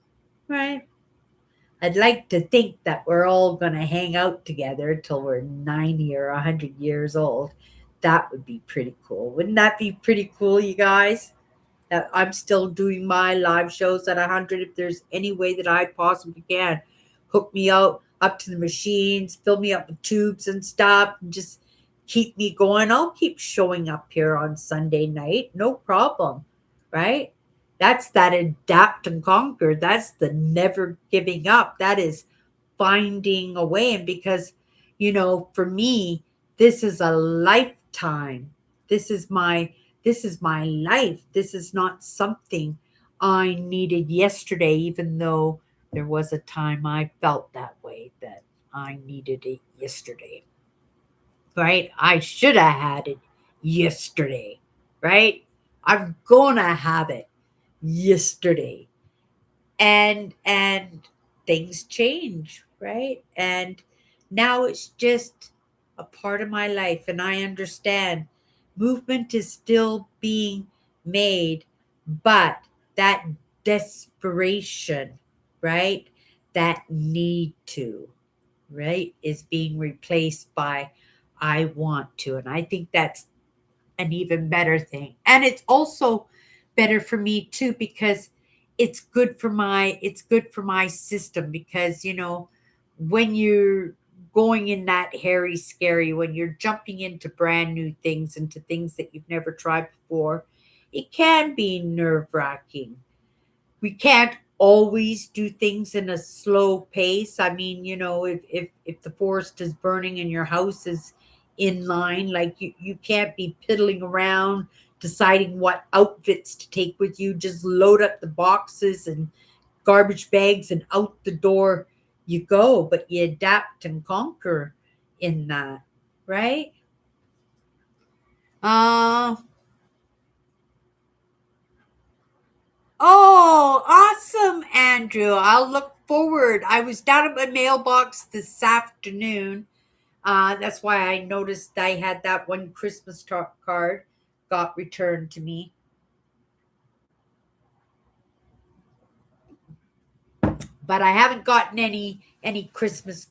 [SPEAKER 1] right? I'd like to think that we're all going to hang out together till we're 90 or 100 years old. That would be pretty cool. Wouldn't that be pretty cool, you guys? That I'm still doing my live shows at 100. If there's any way that I possibly can, hook me out up to the machines, fill me up with tubes and stuff, and just keep me going. I'll keep showing up here on Sunday night, no problem, right? That's that adapt and conquer. That's the never giving up. That is finding a way. And because, for me, this is a lifetime. This is my this is my life. This is not something I needed yesterday, even though there was a time I felt that way, that I needed it yesterday. Right? I should have had it yesterday. Right? I'm gonna have it yesterday. And things change, right? And now it's just a part of my life, and I understand movement is still being made, but that desperation, right, that need to, right, is being replaced by I want to. And I think that's an even better thing. And it's also better for me too, because it's good for my system, because when you're going in that hairy scary, when you're jumping into brand new things, into things that you've never tried before, it can be nerve-wracking. We can't always do things in a slow pace. I mean, if the forest is burning and your house is in line, like you can't be piddling around deciding what outfits to take with you. Just load up the boxes and garbage bags and out the door you go. But you adapt and conquer in that, right? Uh Oh, awesome, Andrew. I'll look forward. I was down at my mailbox this afternoon. That's why I noticed I had that one Christmas card got returned to me. But I haven't gotten any Christmas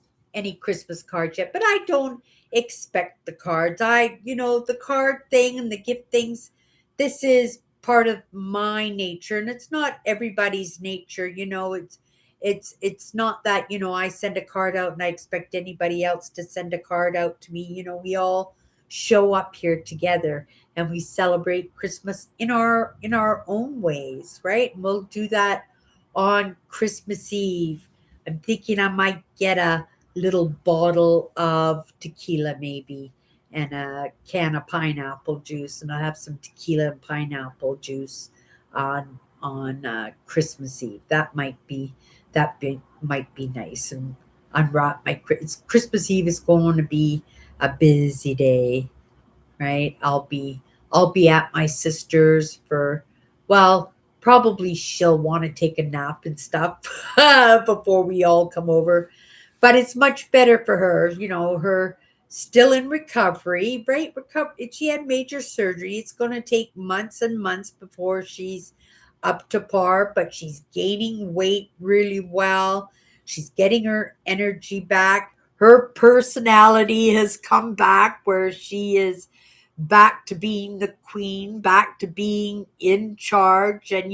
[SPEAKER 1] cards yet. But I don't expect the cards. The card thing and the gift things. This is part of my nature, and it's not everybody's nature. It's not that I send a card out and I expect anybody else to send a card out to me. We all show up here together, and we celebrate Christmas in our own ways, right? And we'll do that on Christmas Eve. I'm thinking I might get a little bottle of tequila, maybe, and a can of pineapple juice, and I'll have some tequila and pineapple juice on Christmas Eve. That might be nice, and unwrap my Christmas Eve is going to be a busy day, right? I'll be at my sister's for, well, probably she'll want to take a nap and stuff before we all come over. But it's much better for her, her still in recovery, right? She had major surgery. It's going to take months and months before she's up to par, but she's gaining weight really well. She's getting her energy back. her personality has come back where she is back to being the queen, back to being in charge. And,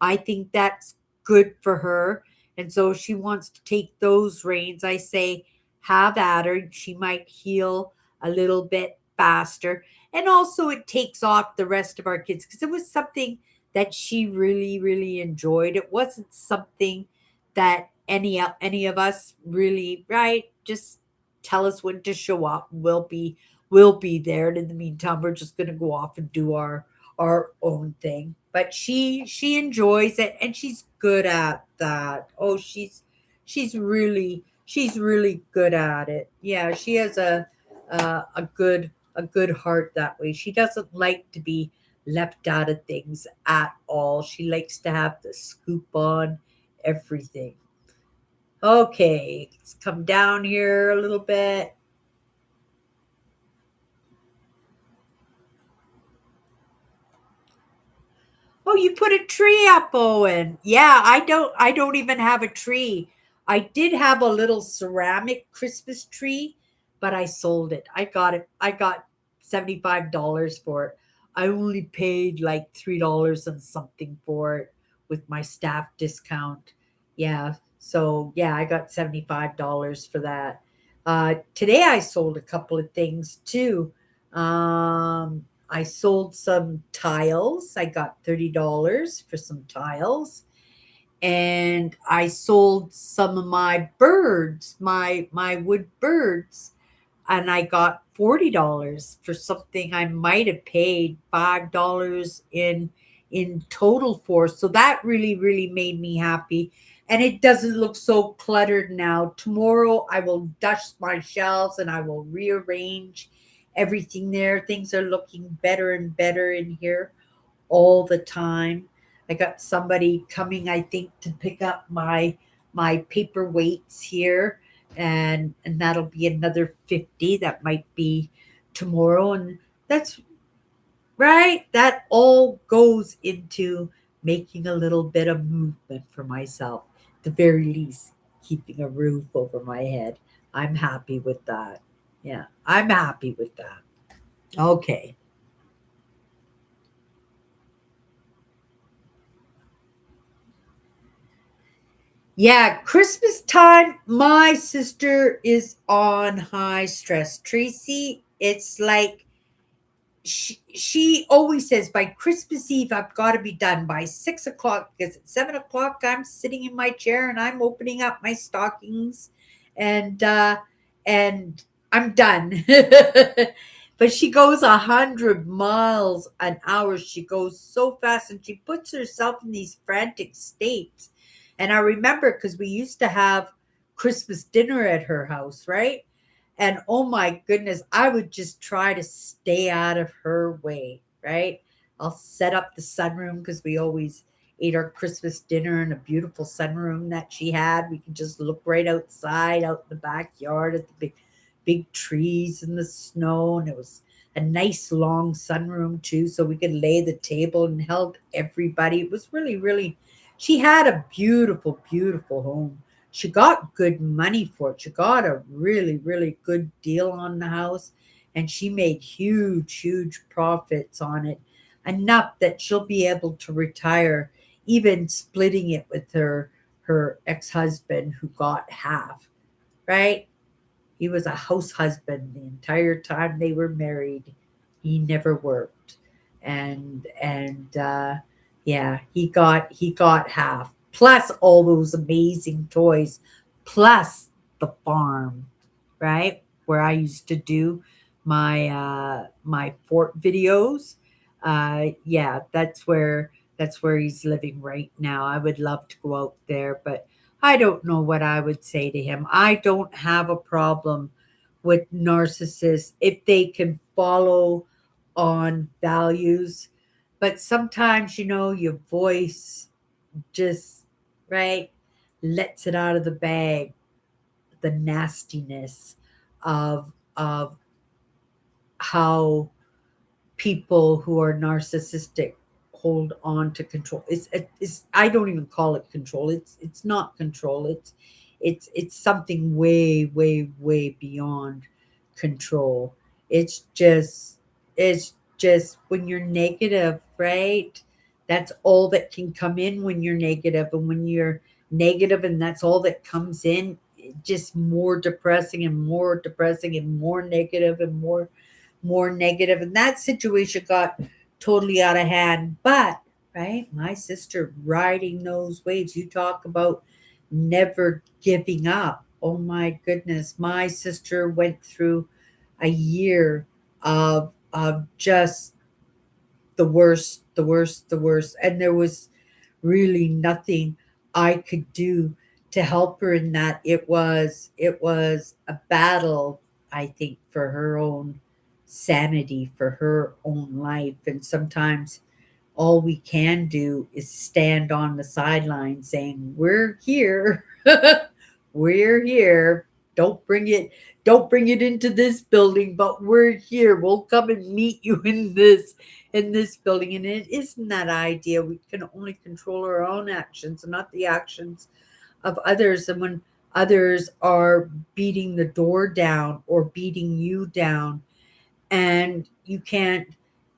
[SPEAKER 1] I think that's good for her. And so she wants to take those reins. I say, have at her. She might heal a little bit faster. And also, it takes off the rest of our kids because it was something that she really, really enjoyed. It wasn't something that any of us really, right, just tell us when to show up. We'll be there, and in the meantime we're just going to go off and do our own thing. But she enjoys it, and she's good at that. Oh, she's really good at it. Yeah, she has a good heart that way. She doesn't like to be left out of things at all. She likes to have the scoop on everything. Okay, let's come down here a little bit. Oh, you put a tree up, Owen. Yeah, I don't even have a tree. I did have a little ceramic Christmas tree, but I sold it. I got $75 for it. I only paid like $3 and something for it with my staff discount. Yeah. So yeah, I got $75 for that. Today I sold a couple of things too. I sold some tiles. I got $30 for some tiles. And I sold some of my birds, my wood birds, and I got $40 for something I might have paid $5 in total for. So that really, really made me happy. And it doesn't look so cluttered now. Tomorrow I will dust my shelves and I will rearrange everything there. Things are looking better and better in here all the time. I got somebody coming, I think, to pick up my paperweights here, and that'll be another 50. That might be tomorrow, and that's right. That all goes into making a little bit of movement for myself. At the very least, keeping a roof over my head. I'm happy with that. Yeah, I'm happy with that. Okay. Yeah, Christmas time, my sister is on high stress. Tracy, it's like she always says by Christmas Eve, I've got to be done by 6 o'clock because at 7 o'clock, I'm sitting in my chair and I'm opening up my stockings and I'm done. But she goes 100 miles an hour. She goes so fast and she puts herself in these frantic states. And I remember because we used to have Christmas dinner at her house, right? And oh my goodness, I would just try to stay out of her way, right? I'll set up the sunroom because we always ate our Christmas dinner in a beautiful sunroom that she had. We could just look right outside, out in the backyard at the big trees and the snow. And it was a nice long sunroom too, so we could lay the table and held everybody. It was really, really, she had a beautiful, beautiful home. She got good money for it. She got a really, really good deal on the house, and she made huge, huge profits on it, enough that she'll be able to retire, even splitting it with her ex-husband who got half, right? He was a house husband the entire time they were married. He never worked. And yeah, he got half. Plus all those amazing toys, plus the farm, right? Where I used to do my fort videos. Yeah, that's where he's living right now. I would love to go out there, but I don't know what I would say to him. I don't have a problem with narcissists if they can follow on values, but sometimes your voice just, right, lets it out of the bag, the nastiness of how people who are narcissistic hold on to control. It's I don't even call it control. It's not control. It's something way, way, way beyond control. It's just it's just when you're negative, right? That's all that can come in when you're negative, and when you're negative and that's all that comes in, just more depressing and more depressing and more negative and more negative. And that situation got totally out of hand. But, right, my sister riding those waves, you talk about never giving up. Oh my goodness. My sister went through a year of just the worst, the worst, the worst. And there was really nothing I could do to help her in that. It was a battle, I think, for her own sanity, for her own life. And sometimes all we can do is stand on the sideline saying, "We're here. We're here. Don't bring it don't bring it into this building, but we're here. We'll come and meet you in this building." And it isn't that idea. We can only control our own actions and not the actions of others. And when others are beating the door down or beating you down, and you can't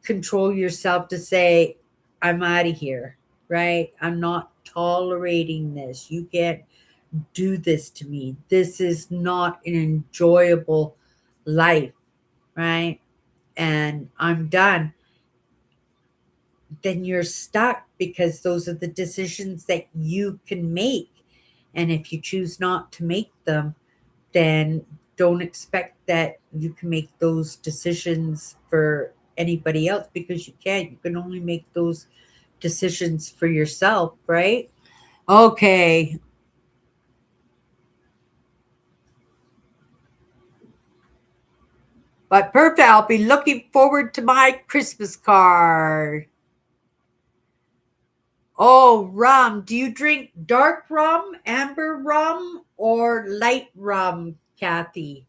[SPEAKER 1] control yourself to say, "I'm out of here," right? "I'm not tolerating this. You can't do this to me. This is not an enjoyable life," right? "And I'm done." Then you're stuck, because those are the decisions that you can make. And if you choose not to make them, then don't expect that you can make those decisions for anybody else, because you can't. You can only make those decisions for yourself, right? Okay. But perfect. I'll be looking forward to my Christmas card. Oh, rum. Do you drink dark rum, amber rum, or light rum, Kathy?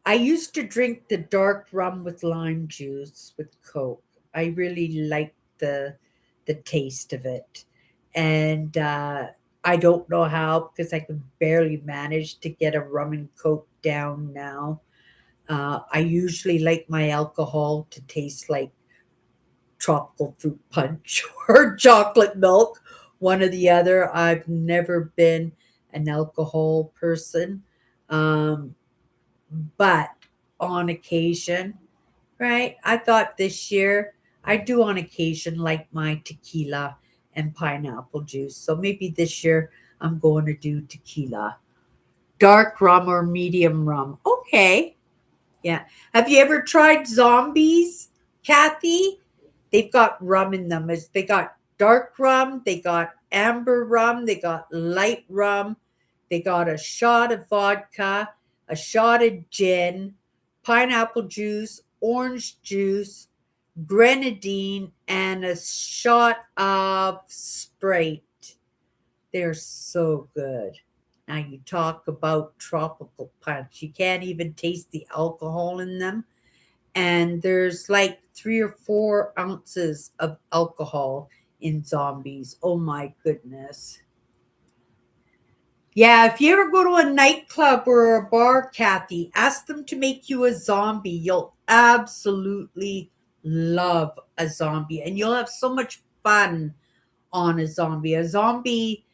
[SPEAKER 1] I used to drink the dark rum with lime juice with Coke. I really liked the taste of it. And I don't know how, because I can barely manage to get a rum and Coke down now. I usually like my alcohol to taste like tropical fruit punch or chocolate milk, one or the other. I've never been an alcohol person. Um, but on occasion, right? I thought this year I do on occasion like my tequila and pineapple juice. So maybe this year I'm going to do tequila. Dark rum or medium rum. Okay. Yeah. Have you ever tried zombies, Kathy? They've got rum in them. They got dark rum, they got amber rum, they got light rum, they got a shot of vodka, a shot of gin, pineapple juice, orange juice, grenadine, and a shot of Sprite. They're so good. Now you talk about tropical punch. You can't even taste the alcohol in them. And there's like 3 or 4 ounces of alcohol in zombies. Oh my goodness. Yeah, if you ever go to a nightclub or a bar, Kathy, ask them to make you a zombie. You'll absolutely love a zombie, and you'll have so much fun on a zombie. A zombie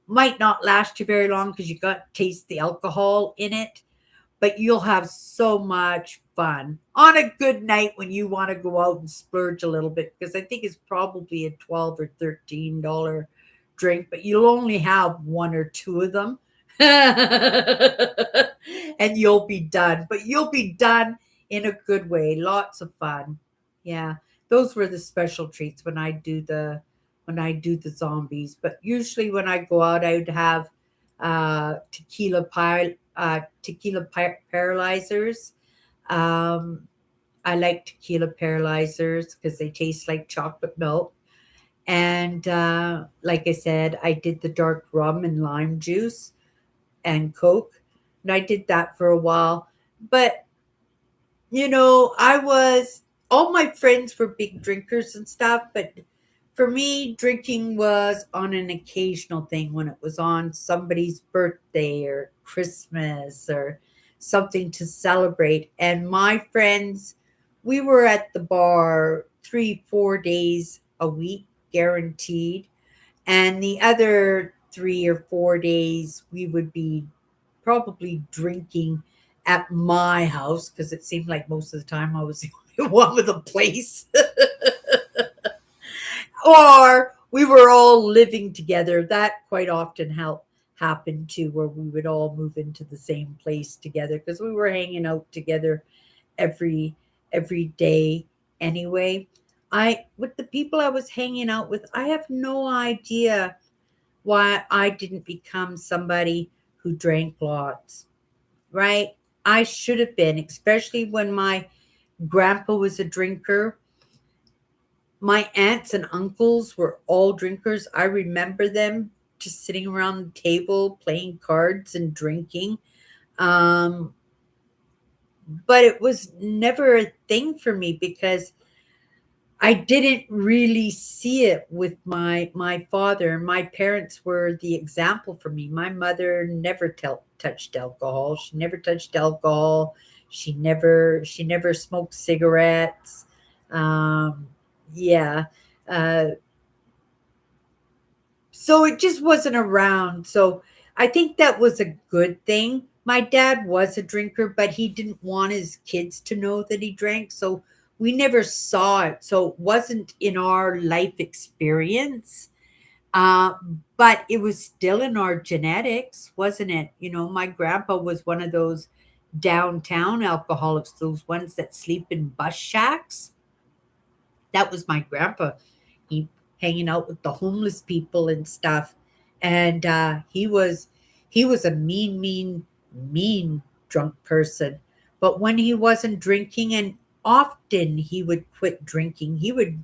[SPEAKER 1] might not last you very long because you got to taste the alcohol in it, but you'll have so much fun on a good night when you want to go out and splurge a little bit, because I think it's probably a 12 or $13 drink, but you'll only have 1 or 2 of them. And you'll be done, but you'll be done in a good way. Lots of fun. Yeah. Those were the special treats when I do the zombies. But usually when I go out, I would have tequila paralyzers. Um, I like tequila paralyzers because they taste like chocolate milk. And like I said, I did the dark rum and lime juice and Coke. And I did that for a while. But, all my friends were big drinkers and stuff. But For me, drinking was on an occasional thing when it was on somebody's birthday or Christmas or something to celebrate. And my friends, we were at the bar 3, 4 days a week, guaranteed. And the other 3 or 4 days, we would be probably drinking at my house because it seemed like most of the time I was the only one with a place. Or we were all living together. That quite often happened too, where we would all move into the same place together because we were hanging out together every every day anyway. I with the people I was hanging out with, I have no idea why I didn't become somebody who drank lots, right? I should have been, especially when my grandpa was a drinker. My aunts and uncles were all drinkers. I remember them just sitting around the table playing cards and drinking. Um, but it was never a thing for me because I didn't really see it with my father. My parents were the example for me. My mother never touched alcohol. She never touched alcohol. She never smoked cigarettes. Um, yeah. Uh, so it just wasn't around. So I think that was a good thing. My dad was a drinker, but he didn't want his kids to know that he drank. So we never saw it. So it wasn't in our life experience. Uh, but it was still in our genetics, wasn't it? My grandpa was one of those downtown alcoholics, those ones that sleep in bus shacks. That was my grandpa. He hanging out with the homeless people and stuff. And he was a mean drunk person. But when he wasn't drinking, and often he would quit drinking, he would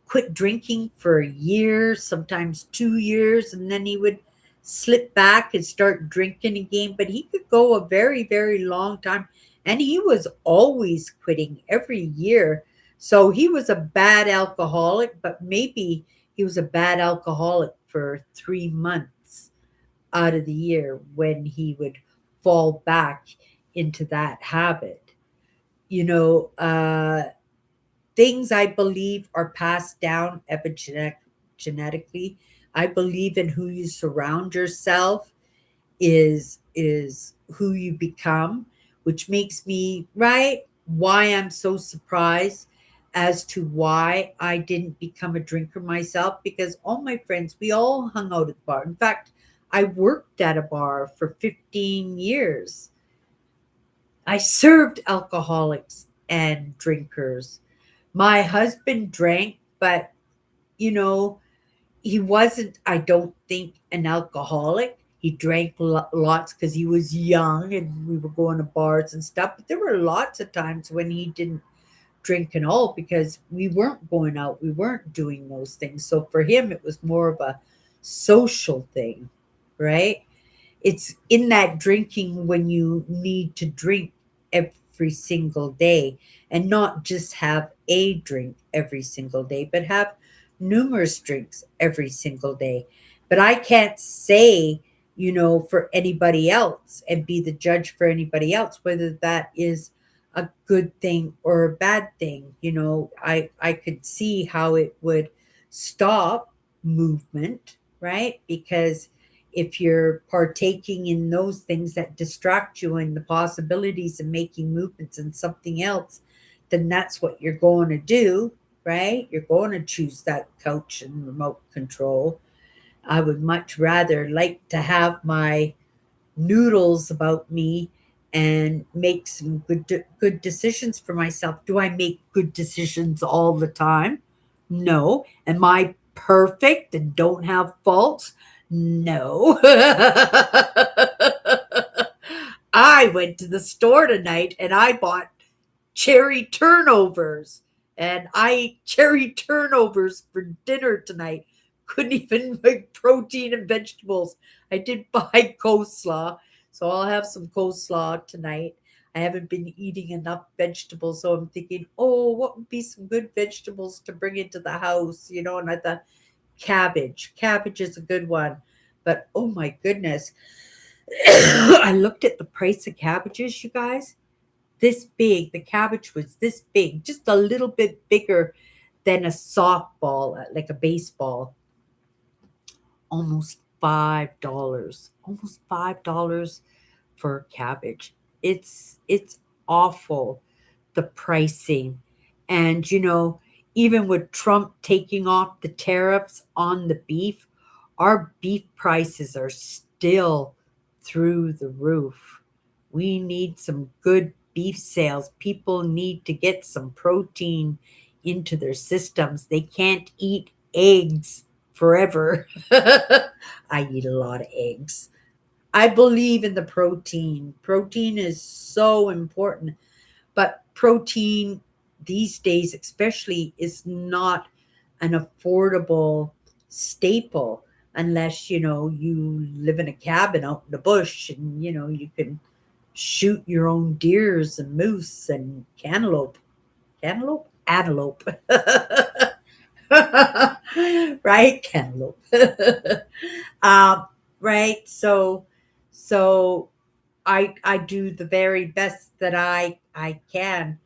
[SPEAKER 1] quit drinking for a year, sometimes 2 years, and then he would slip back and start drinking again. But he could go a very, very long time. And he was always quitting every year. So he was a bad alcoholic, but maybe he was a bad alcoholic for 3 months out of the year when he would fall back into that habit. You know, uh, Things I believe are passed down genetically. I believe in who you surround yourself is who you become, which makes me right why I'm so surprised as to why I didn't become a drinker myself because all my friends, we all hung out at the bar. In fact, I worked at a bar for 15 years. I served alcoholics and drinkers. My husband drank, but you know, he wasn't, I don't think, an alcoholic. He drank lots because he was young and we were going to bars and stuff. But there were lots of times when he didn't drink at all because we weren't going out, we weren't doing those things. So for him, it was more of a social thing, right? It's in that drinking when you need to drink every single day and not just have a drink every single day, but have numerous drinks every single day. But I can't say, for anybody else and be the judge for anybody else, whether that is a good thing or a bad thing. I could see how it would stop movement, right? Because if you're partaking in those things that distract you and the possibilities of making movements in something else, then that's what you're going to do, right? You're going to choose that couch and remote control. I would much rather like to have my noodles about me and make some good decisions for myself. Do I make good decisions all the time? No. Am I perfect and don't have faults? No. I went to the store tonight and I bought cherry turnovers. And I ate cherry turnovers for dinner tonight. Couldn't even make protein and vegetables. I did buy coleslaw, so I'll have some coleslaw tonight. I haven't been eating enough vegetables, so I'm thinking, oh, what would be some good vegetables to bring into the house, you know? And I thought cabbage. Cabbage is a good one. But oh my goodness, I looked at the price of cabbages, you guys. This big. The cabbage was this big, just a little bit bigger than a softball, like a baseball. Almost $5. Almost $5 for cabbage. It's awful, the pricing. And even with Trump taking off the tariffs on the beef, our beef prices are still through the roof. We need some good beef sales. People need to get some protein into their systems. They can't eat eggs forever. I eat a lot of eggs. I believe in the protein. Protein is so important, but protein these days, especially, is not an affordable staple unless you live in a cabin out in the bush and you can shoot your own deers and moose and cantaloupe. Cantaloupe? Antelope. Right? Cantaloupe. um, right? So I do the very best that I can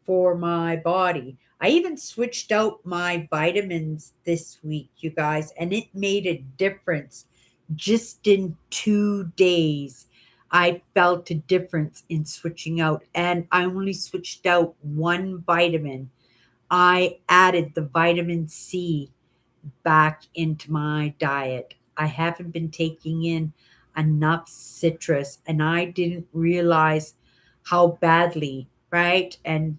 [SPEAKER 1] for my body. I even switched out my vitamins this week, you guys, and it made a difference. Just in 2 days, I felt a difference in switching out, and I only switched out one vitamin. I added the vitamin C back into my diet. I haven't been taking in enough citrus, and I didn't realize how badly, right? And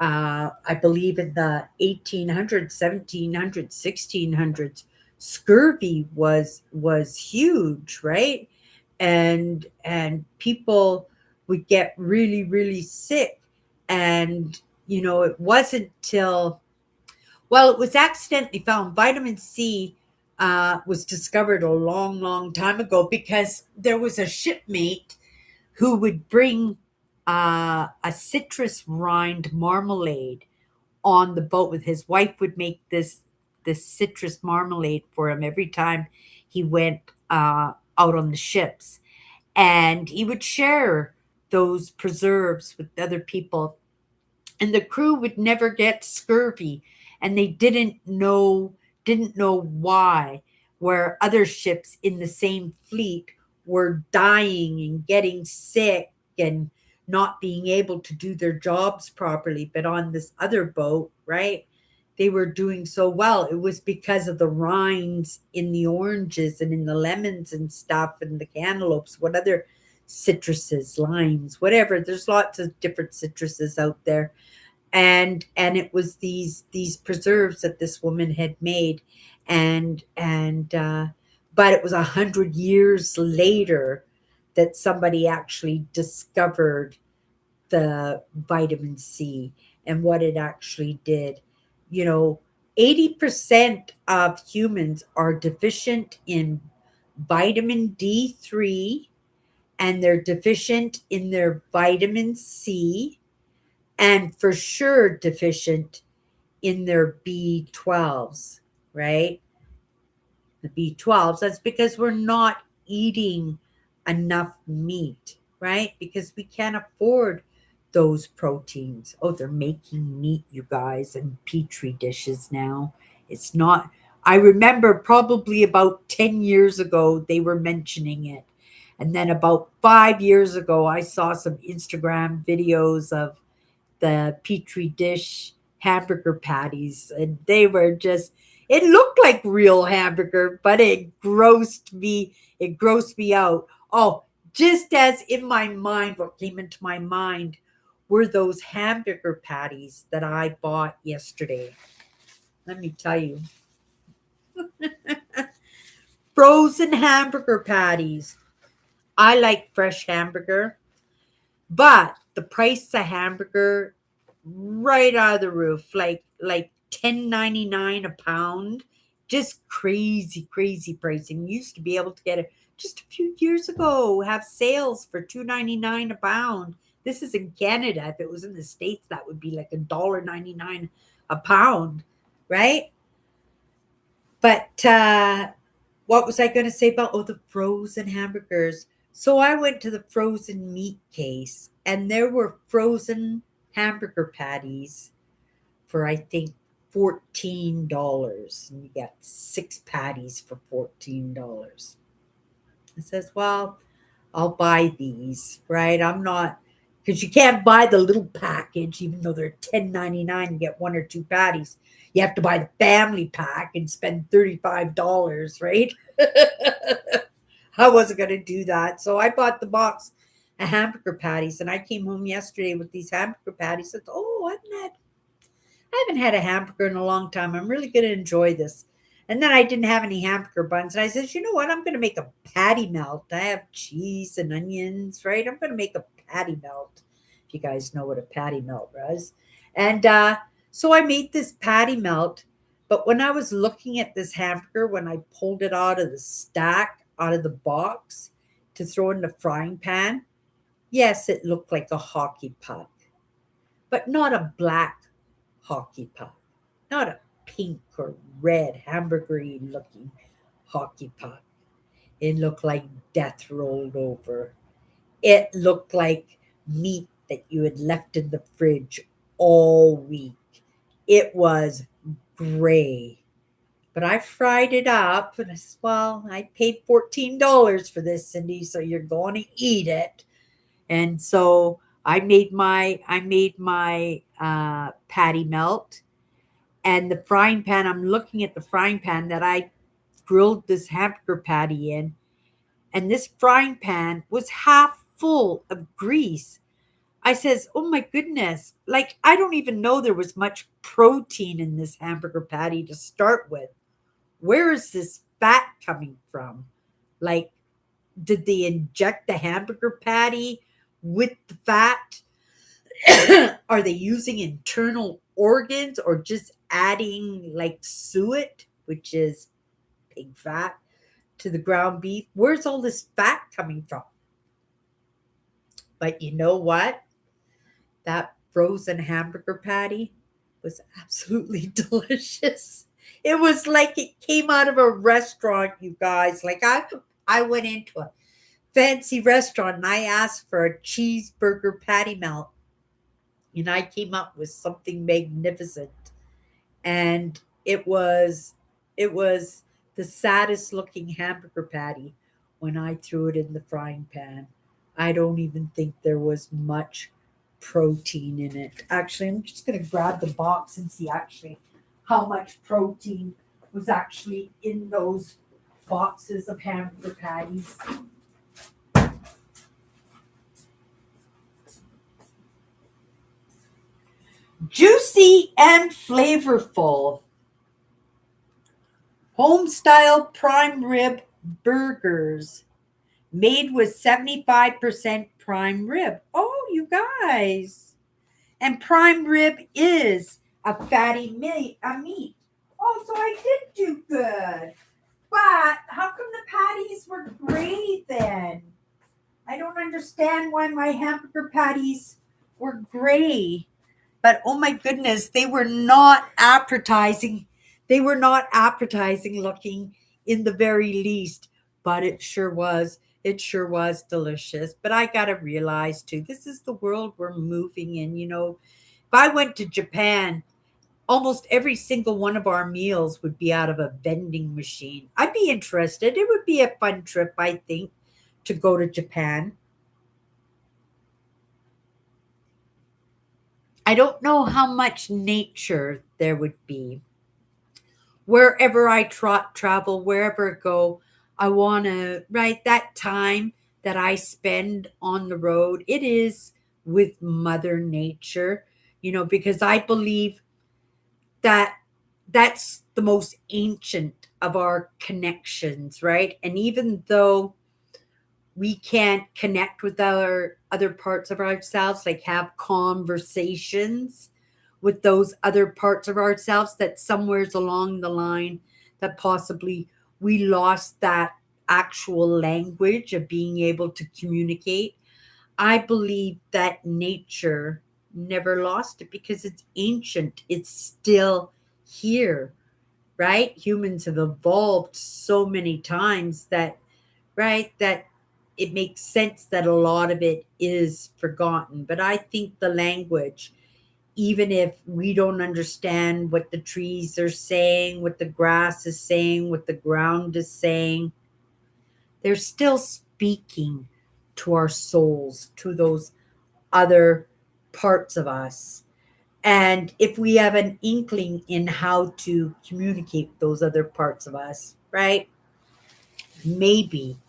[SPEAKER 1] I believe in the 1800s, 1700s, 1600s, scurvy was huge, right? And people would get really, really sick. And it wasn't till well, it was accidentally found. Vitamin C was discovered a long, long time ago because there was a shipmate who would bring a citrus rind marmalade on the boat with his wife. Would make this citrus marmalade for him every time he went out on the ships, and he would share those preserves with other people, and the crew would never get scurvy, and they didn't know why, where other ships in the same fleet were dying and getting sick and not being able to do their jobs properly, but on this other boat, right, they were doing so well. It was because of the rinds in the oranges and in the lemons and stuff, and the cantaloupes, what other citruses, limes, whatever. There's lots of different citruses out there, and it was these preserves that this woman had made, and but it was 100 years later that somebody actually discovered the vitamin C and what it actually did. you know 80% of humans are deficient in vitamin D3, and they're deficient in their vitamin C, and for sure deficient in their B12s, right? The B12s. That's because we're not eating enough meat, right? Because we can't afford those proteins. Oh, they're making meat, you guys, in petri dishes now. It's not, I remember probably about 10 years ago, they were mentioning it. And then about 5 years ago, I saw some Instagram videos of the petri dish hamburger patties, and they were just, it looked like real hamburger, but it grossed me out. Oh, just as in my mind, what came into my mind were those hamburger patties that I bought yesterday. Let me tell you, frozen hamburger patties. I like fresh hamburger, but the price of hamburger right out of the roof, like 10.99 a pound. Just crazy, crazy pricing. You used to be able to get it just a few years ago, have sales for 2.99 a pound. This is in Canada. If it was in the States, that would be like $1.99 a pound, right? But what was I going to say about, oh, the frozen hamburgers? So I went to the frozen meat case, and there were frozen hamburger patties for, I think, $14. And you got 6 patties for $14. It says, well, I'll buy these, right? I'm not, because you can't buy the little package, even though they're 10.99 and get 1 or 2 patties. You have to buy the family pack and spend $35, right? I wasn't going to do that. So I bought the box of hamburger patties, and I came home yesterday with these hamburger patties. I thought, oh, I haven't had a hamburger in a long time. I'm really going to enjoy this. And then I didn't have any hamburger buns. And I said, you know what? I'm going to make a patty melt. I have cheese and onions, right? I'm going to make a patty melt. If you guys know what a patty melt was. And so I made this patty melt. But when I was looking at this hamburger, when I pulled it out of the stack, out of the box to throw in the frying pan, yes, it looked like a hockey puck, but not a black hockey puck, not a pink or red hamburgery looking hockey puck. It looked like death rolled over. It looked like meat that you had left in the fridge all week. It was gray. But I fried it up and I said, well, I paid $14 for this, Cindy, so you're going to eat it. And so I made my patty melt, and the frying pan. I'm looking at the frying pan that I grilled this hamburger patty in, and this frying pan was half full of grease. I says, "Oh my goodness! Like I don't even know there was much protein in this hamburger patty to start with. Where is this fat coming from? Like, did they inject the hamburger patty with the fat? Are they using internal organs or just adding like suet, which is pig fat, to the ground beef? Where's all this fat coming from?" But you know what? That frozen hamburger patty was absolutely delicious. It was like it came out of a restaurant, you guys. Like I went into a fancy restaurant and I asked for a cheeseburger patty melt, and I came up with something magnificent. And it was the saddest looking hamburger patty when I threw it in the frying pan. I don't even think there was much protein in it. Actually, I'm just going to grab the box and see actually how much protein was actually in those boxes of hamburger patties. Juicy and flavorful. Home style prime rib burgers made with 75% prime rib. Oh, you guys. And prime rib is a fatty meat. Oh, so I did do good. But how come the patties were gray then? I don't understand why my hamburger patties were gray. But oh my goodness, they were not appetizing. They were not appetizing looking in the very least, but it sure was. It sure was delicious. But I got to realize too, this is the world we're moving in. If I went to Japan, almost every single one of our meals would be out of a vending machine. I'd be interested. It would be a fun trip, I think, to go to Japan. I don't know how much nature there would be. Wherever I travel, wherever I go, I want to, right, that time that I spend on the road, it is with Mother Nature, because I believe that that's the most ancient of our connections, right? And even though we can't connect with our other parts of ourselves, like have conversations with those other parts of ourselves, that somewheres along the line that possibly we lost that actual language of being able to communicate. I believe that nature never lost it because it's ancient. It's still here, right? Humans have evolved so many times that, right, that it makes sense that a lot of it is forgotten. But I think the language, even if we don't understand what the trees are saying, what the grass is saying, what the ground is saying, they're still speaking to our souls, to those other parts of us. And if we have an inkling in how to communicate with those other parts of us, right? Maybe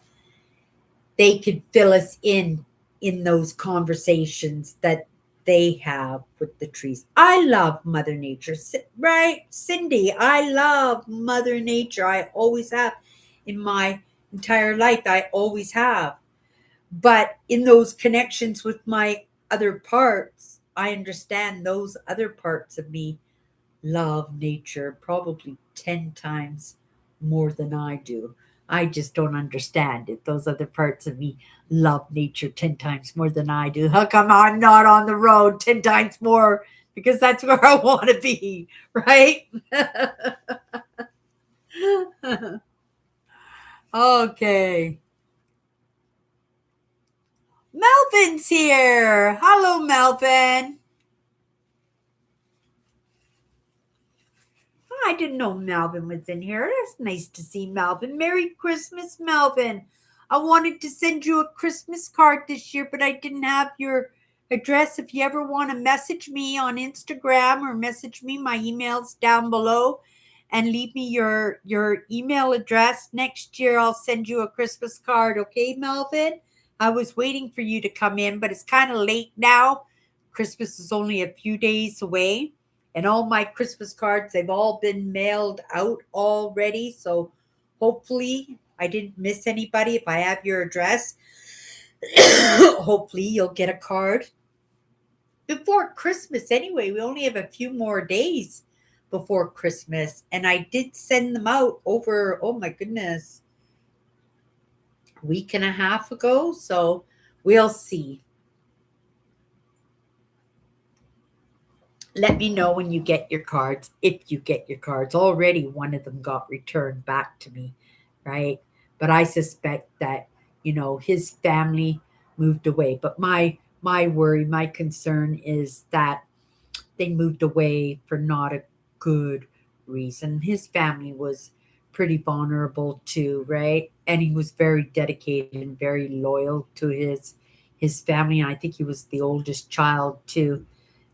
[SPEAKER 1] they could fill us in those conversations that they have with the trees. I love Mother Nature, right? Cindy, I love Mother Nature. I always have in my entire life. I always have. But in those connections with my other parts, I understand those other parts of me love nature probably 10 times more than I do. I just don't understand it. Those other parts of me love nature 10 times more than I do. How come I'm not on the road 10 times more? Because that's where I want to be, right? Okay. Melvin's here. Hello, Melvin. Oh, I didn't know Melvin was in here. It's nice to see Melvin. Merry Christmas, Melvin. I wanted to send you a Christmas card this year, but I didn't have your address. If you ever want to message me on Instagram or message me, my email's down below and leave me your email address. Next year I'll send you a Christmas card, okay, Melvin? I was waiting for you to come in, but it's kind of late now. Christmas is only a few days away and all my Christmas cards, they've all been mailed out already. So hopefully I didn't miss anybody. If I have your address, hopefully you'll get a card before Christmas. Anyway, we only have a few more days before Christmas. And I did send them out over, oh my goodness, a week and a half ago. So we'll see. Let me know when you get your cards, if you get your cards. Already one of them got returned back to me, right? But I suspect that, his family moved away. But my worry, my concern is that they moved away for not a good reason. His family was pretty vulnerable too, right? And he was very dedicated and very loyal to his family. And I think he was the oldest child too.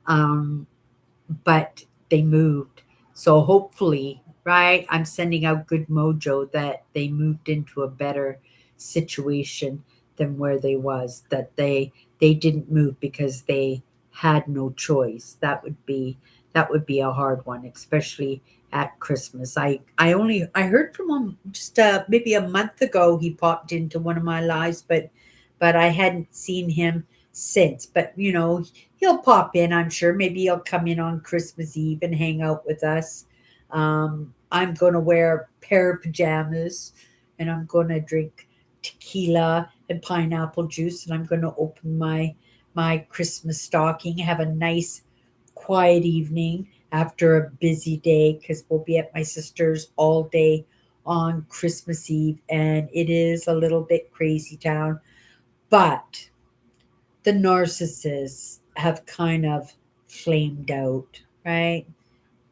[SPEAKER 1] Um, but they moved. So hopefully, right, I'm sending out good mojo that they moved into a better situation than where they was, that they didn't move because they had no choice. That would be a hard one, especially at Christmas. I heard from him just maybe a month ago. He popped into one of my lives, but I hadn't seen him since. But he'll pop in, I'm sure. Maybe he'll come in on Christmas Eve and hang out with us. I'm going to wear a pair of pajamas and I'm going to drink tequila and pineapple juice and I'm going to open my Christmas stocking, have a nice quiet evening after a busy day because we'll be at my sister's all day on Christmas Eve and it is a little bit crazy town. But the narcissists have kind of flamed out, right?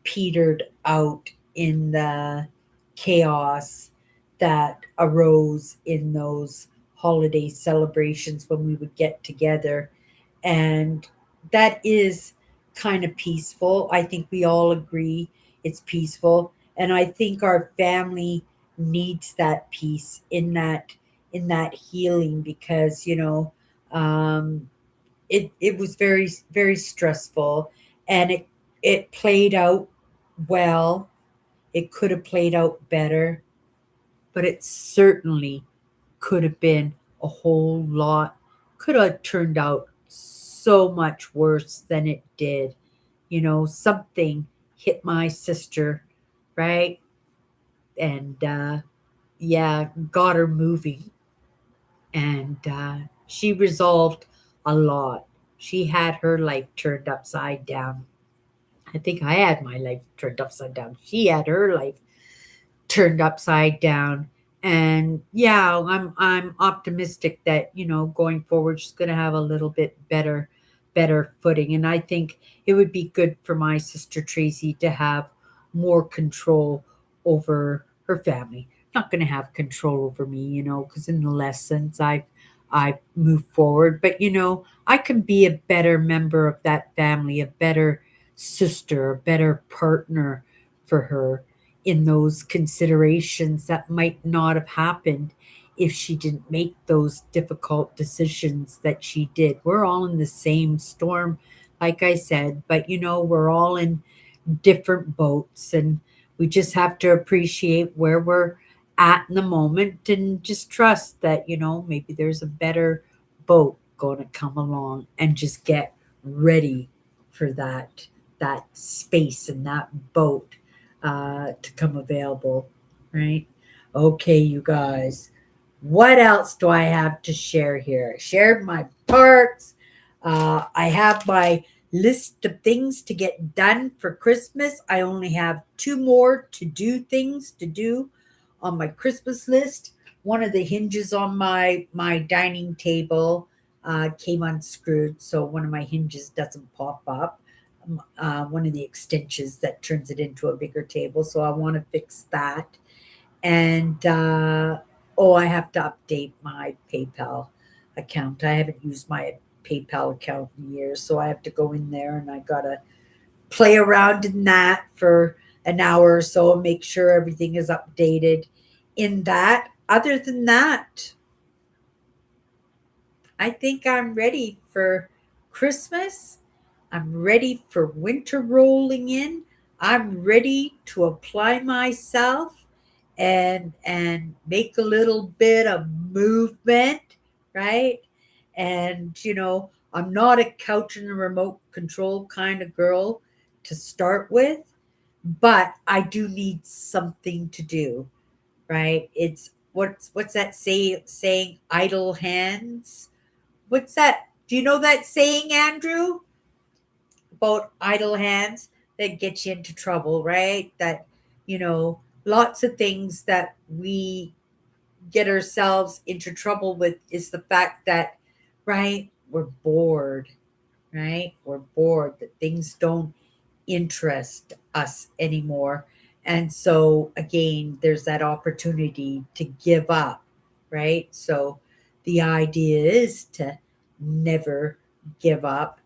[SPEAKER 1] Petered out in the chaos that arose in those holiday celebrations when we would get together. And that is kind of peaceful. I think we all agree it's peaceful. And I think our family needs that peace in that healing because um, it was very very stressful and it played out well. It could have played out better, but it certainly could have been a whole lot, could have turned out so much worse than it did. Something hit my sister, right? And yeah, got her moving and she resolved a lot. She had her life turned upside down. I think I had my life turned upside down. She had her life turned upside down. And yeah, I'm optimistic that, going forward she's going to have a little bit better footing. And I think it would be good for my sister Tracy to have more control over her family. Not going to have control over me, because in the lessons I've moved forward, but I can be a better member of that family, a better sister, a better partner for her in those considerations that might not have happened if she didn't make those difficult decisions that she did. We're all in the same storm, like I said, but we're all in different boats, and we just have to appreciate where we're at in the moment and just trust that, maybe there's a better boat going to come along, and just get ready for that space and that boat to come available, right? Okay, you guys, what else do I have to share here? I shared my parts. I have my list of things to get done for Christmas. I only have two more to do things to do on my Christmas list. One of the hinges on my dining table came unscrewed, so one of my hinges doesn't pop up. One of the extensions that turns it into a bigger table, so I want to fix that. And oh, I have to update my PayPal account. I haven't used my PayPal account in years, so I have to go in there and I gotta play around in that for an hour or so and make sure everything is updated in that. Other than that, I think I'm ready for Christmas. I'm ready for winter rolling in. I'm ready to apply myself and make a little bit of movement, right? And I'm not a couch and a remote control kind of girl to start with, but I do need something to do, right? It's what's that saying, idle hands? What's that? Do you know that saying, Andrew? About idle hands that get you into trouble, right? That, lots of things that we get ourselves into trouble with is the fact that, right, we're bored, right? We're bored, that things don't interest us anymore. And so, again, there's that opportunity to give up, right? So, the idea is to never give up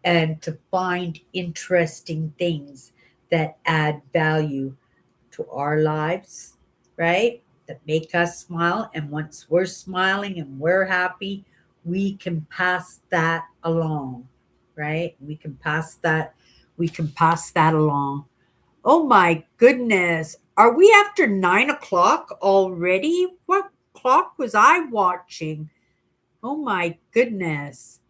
[SPEAKER 1] and to find interesting things that add value to our lives, right? That make us smile. And once we're smiling and we're happy, we can pass that along, right? We can pass that along. Oh my goodness. Are we after 9 o'clock already? What clock was I watching? Oh my goodness.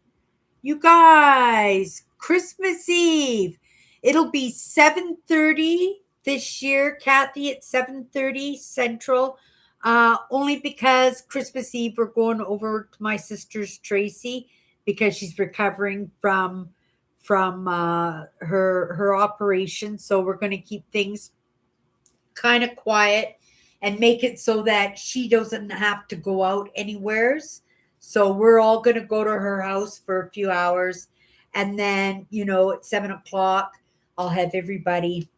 [SPEAKER 1] You guys, Christmas Eve. It'll be 7:30 this year, Kathy, at 7:30 Central. Only because Christmas Eve we're going over to my sister's Tracy because she's recovering from her operation. So we're going to keep things kind of quiet and make it so that she doesn't have to go out anywheres. So we're all going to go to her house for a few hours. And then, at 7 o'clock, I'll have everybody,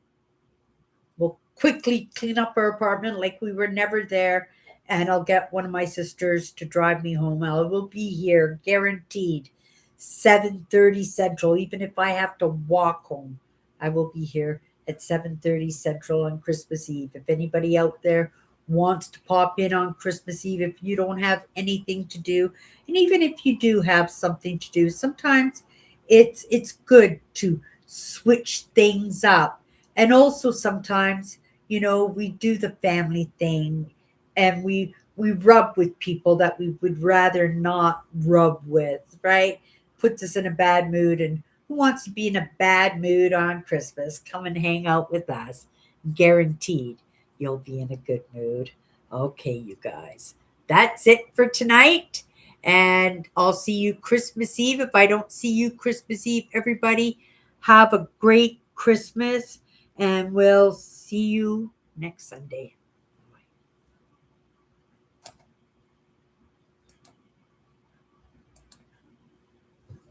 [SPEAKER 1] we'll quickly clean up our apartment like we were never there. And I'll get one of my sisters to drive me home. I will be here, guaranteed, 7:30 Central. Even if I have to walk home, I will be here at 7:30 Central on Christmas Eve. If anybody out there wants to pop in on Christmas Eve, if you don't have anything to do, and even if you do have something to do, sometimes it's good to switch things up. And also sometimes, we do the family thing and we rub with people that we would rather not rub with, right? Puts us in a bad mood. And who wants to be in a bad mood on Christmas? Come and hang out with us. Guaranteed you'll be in a good mood. Okay, you guys. That's it for tonight. And I'll see you Christmas Eve. If I don't see you Christmas Eve, everybody have a great Christmas, and we'll see you next Sunday.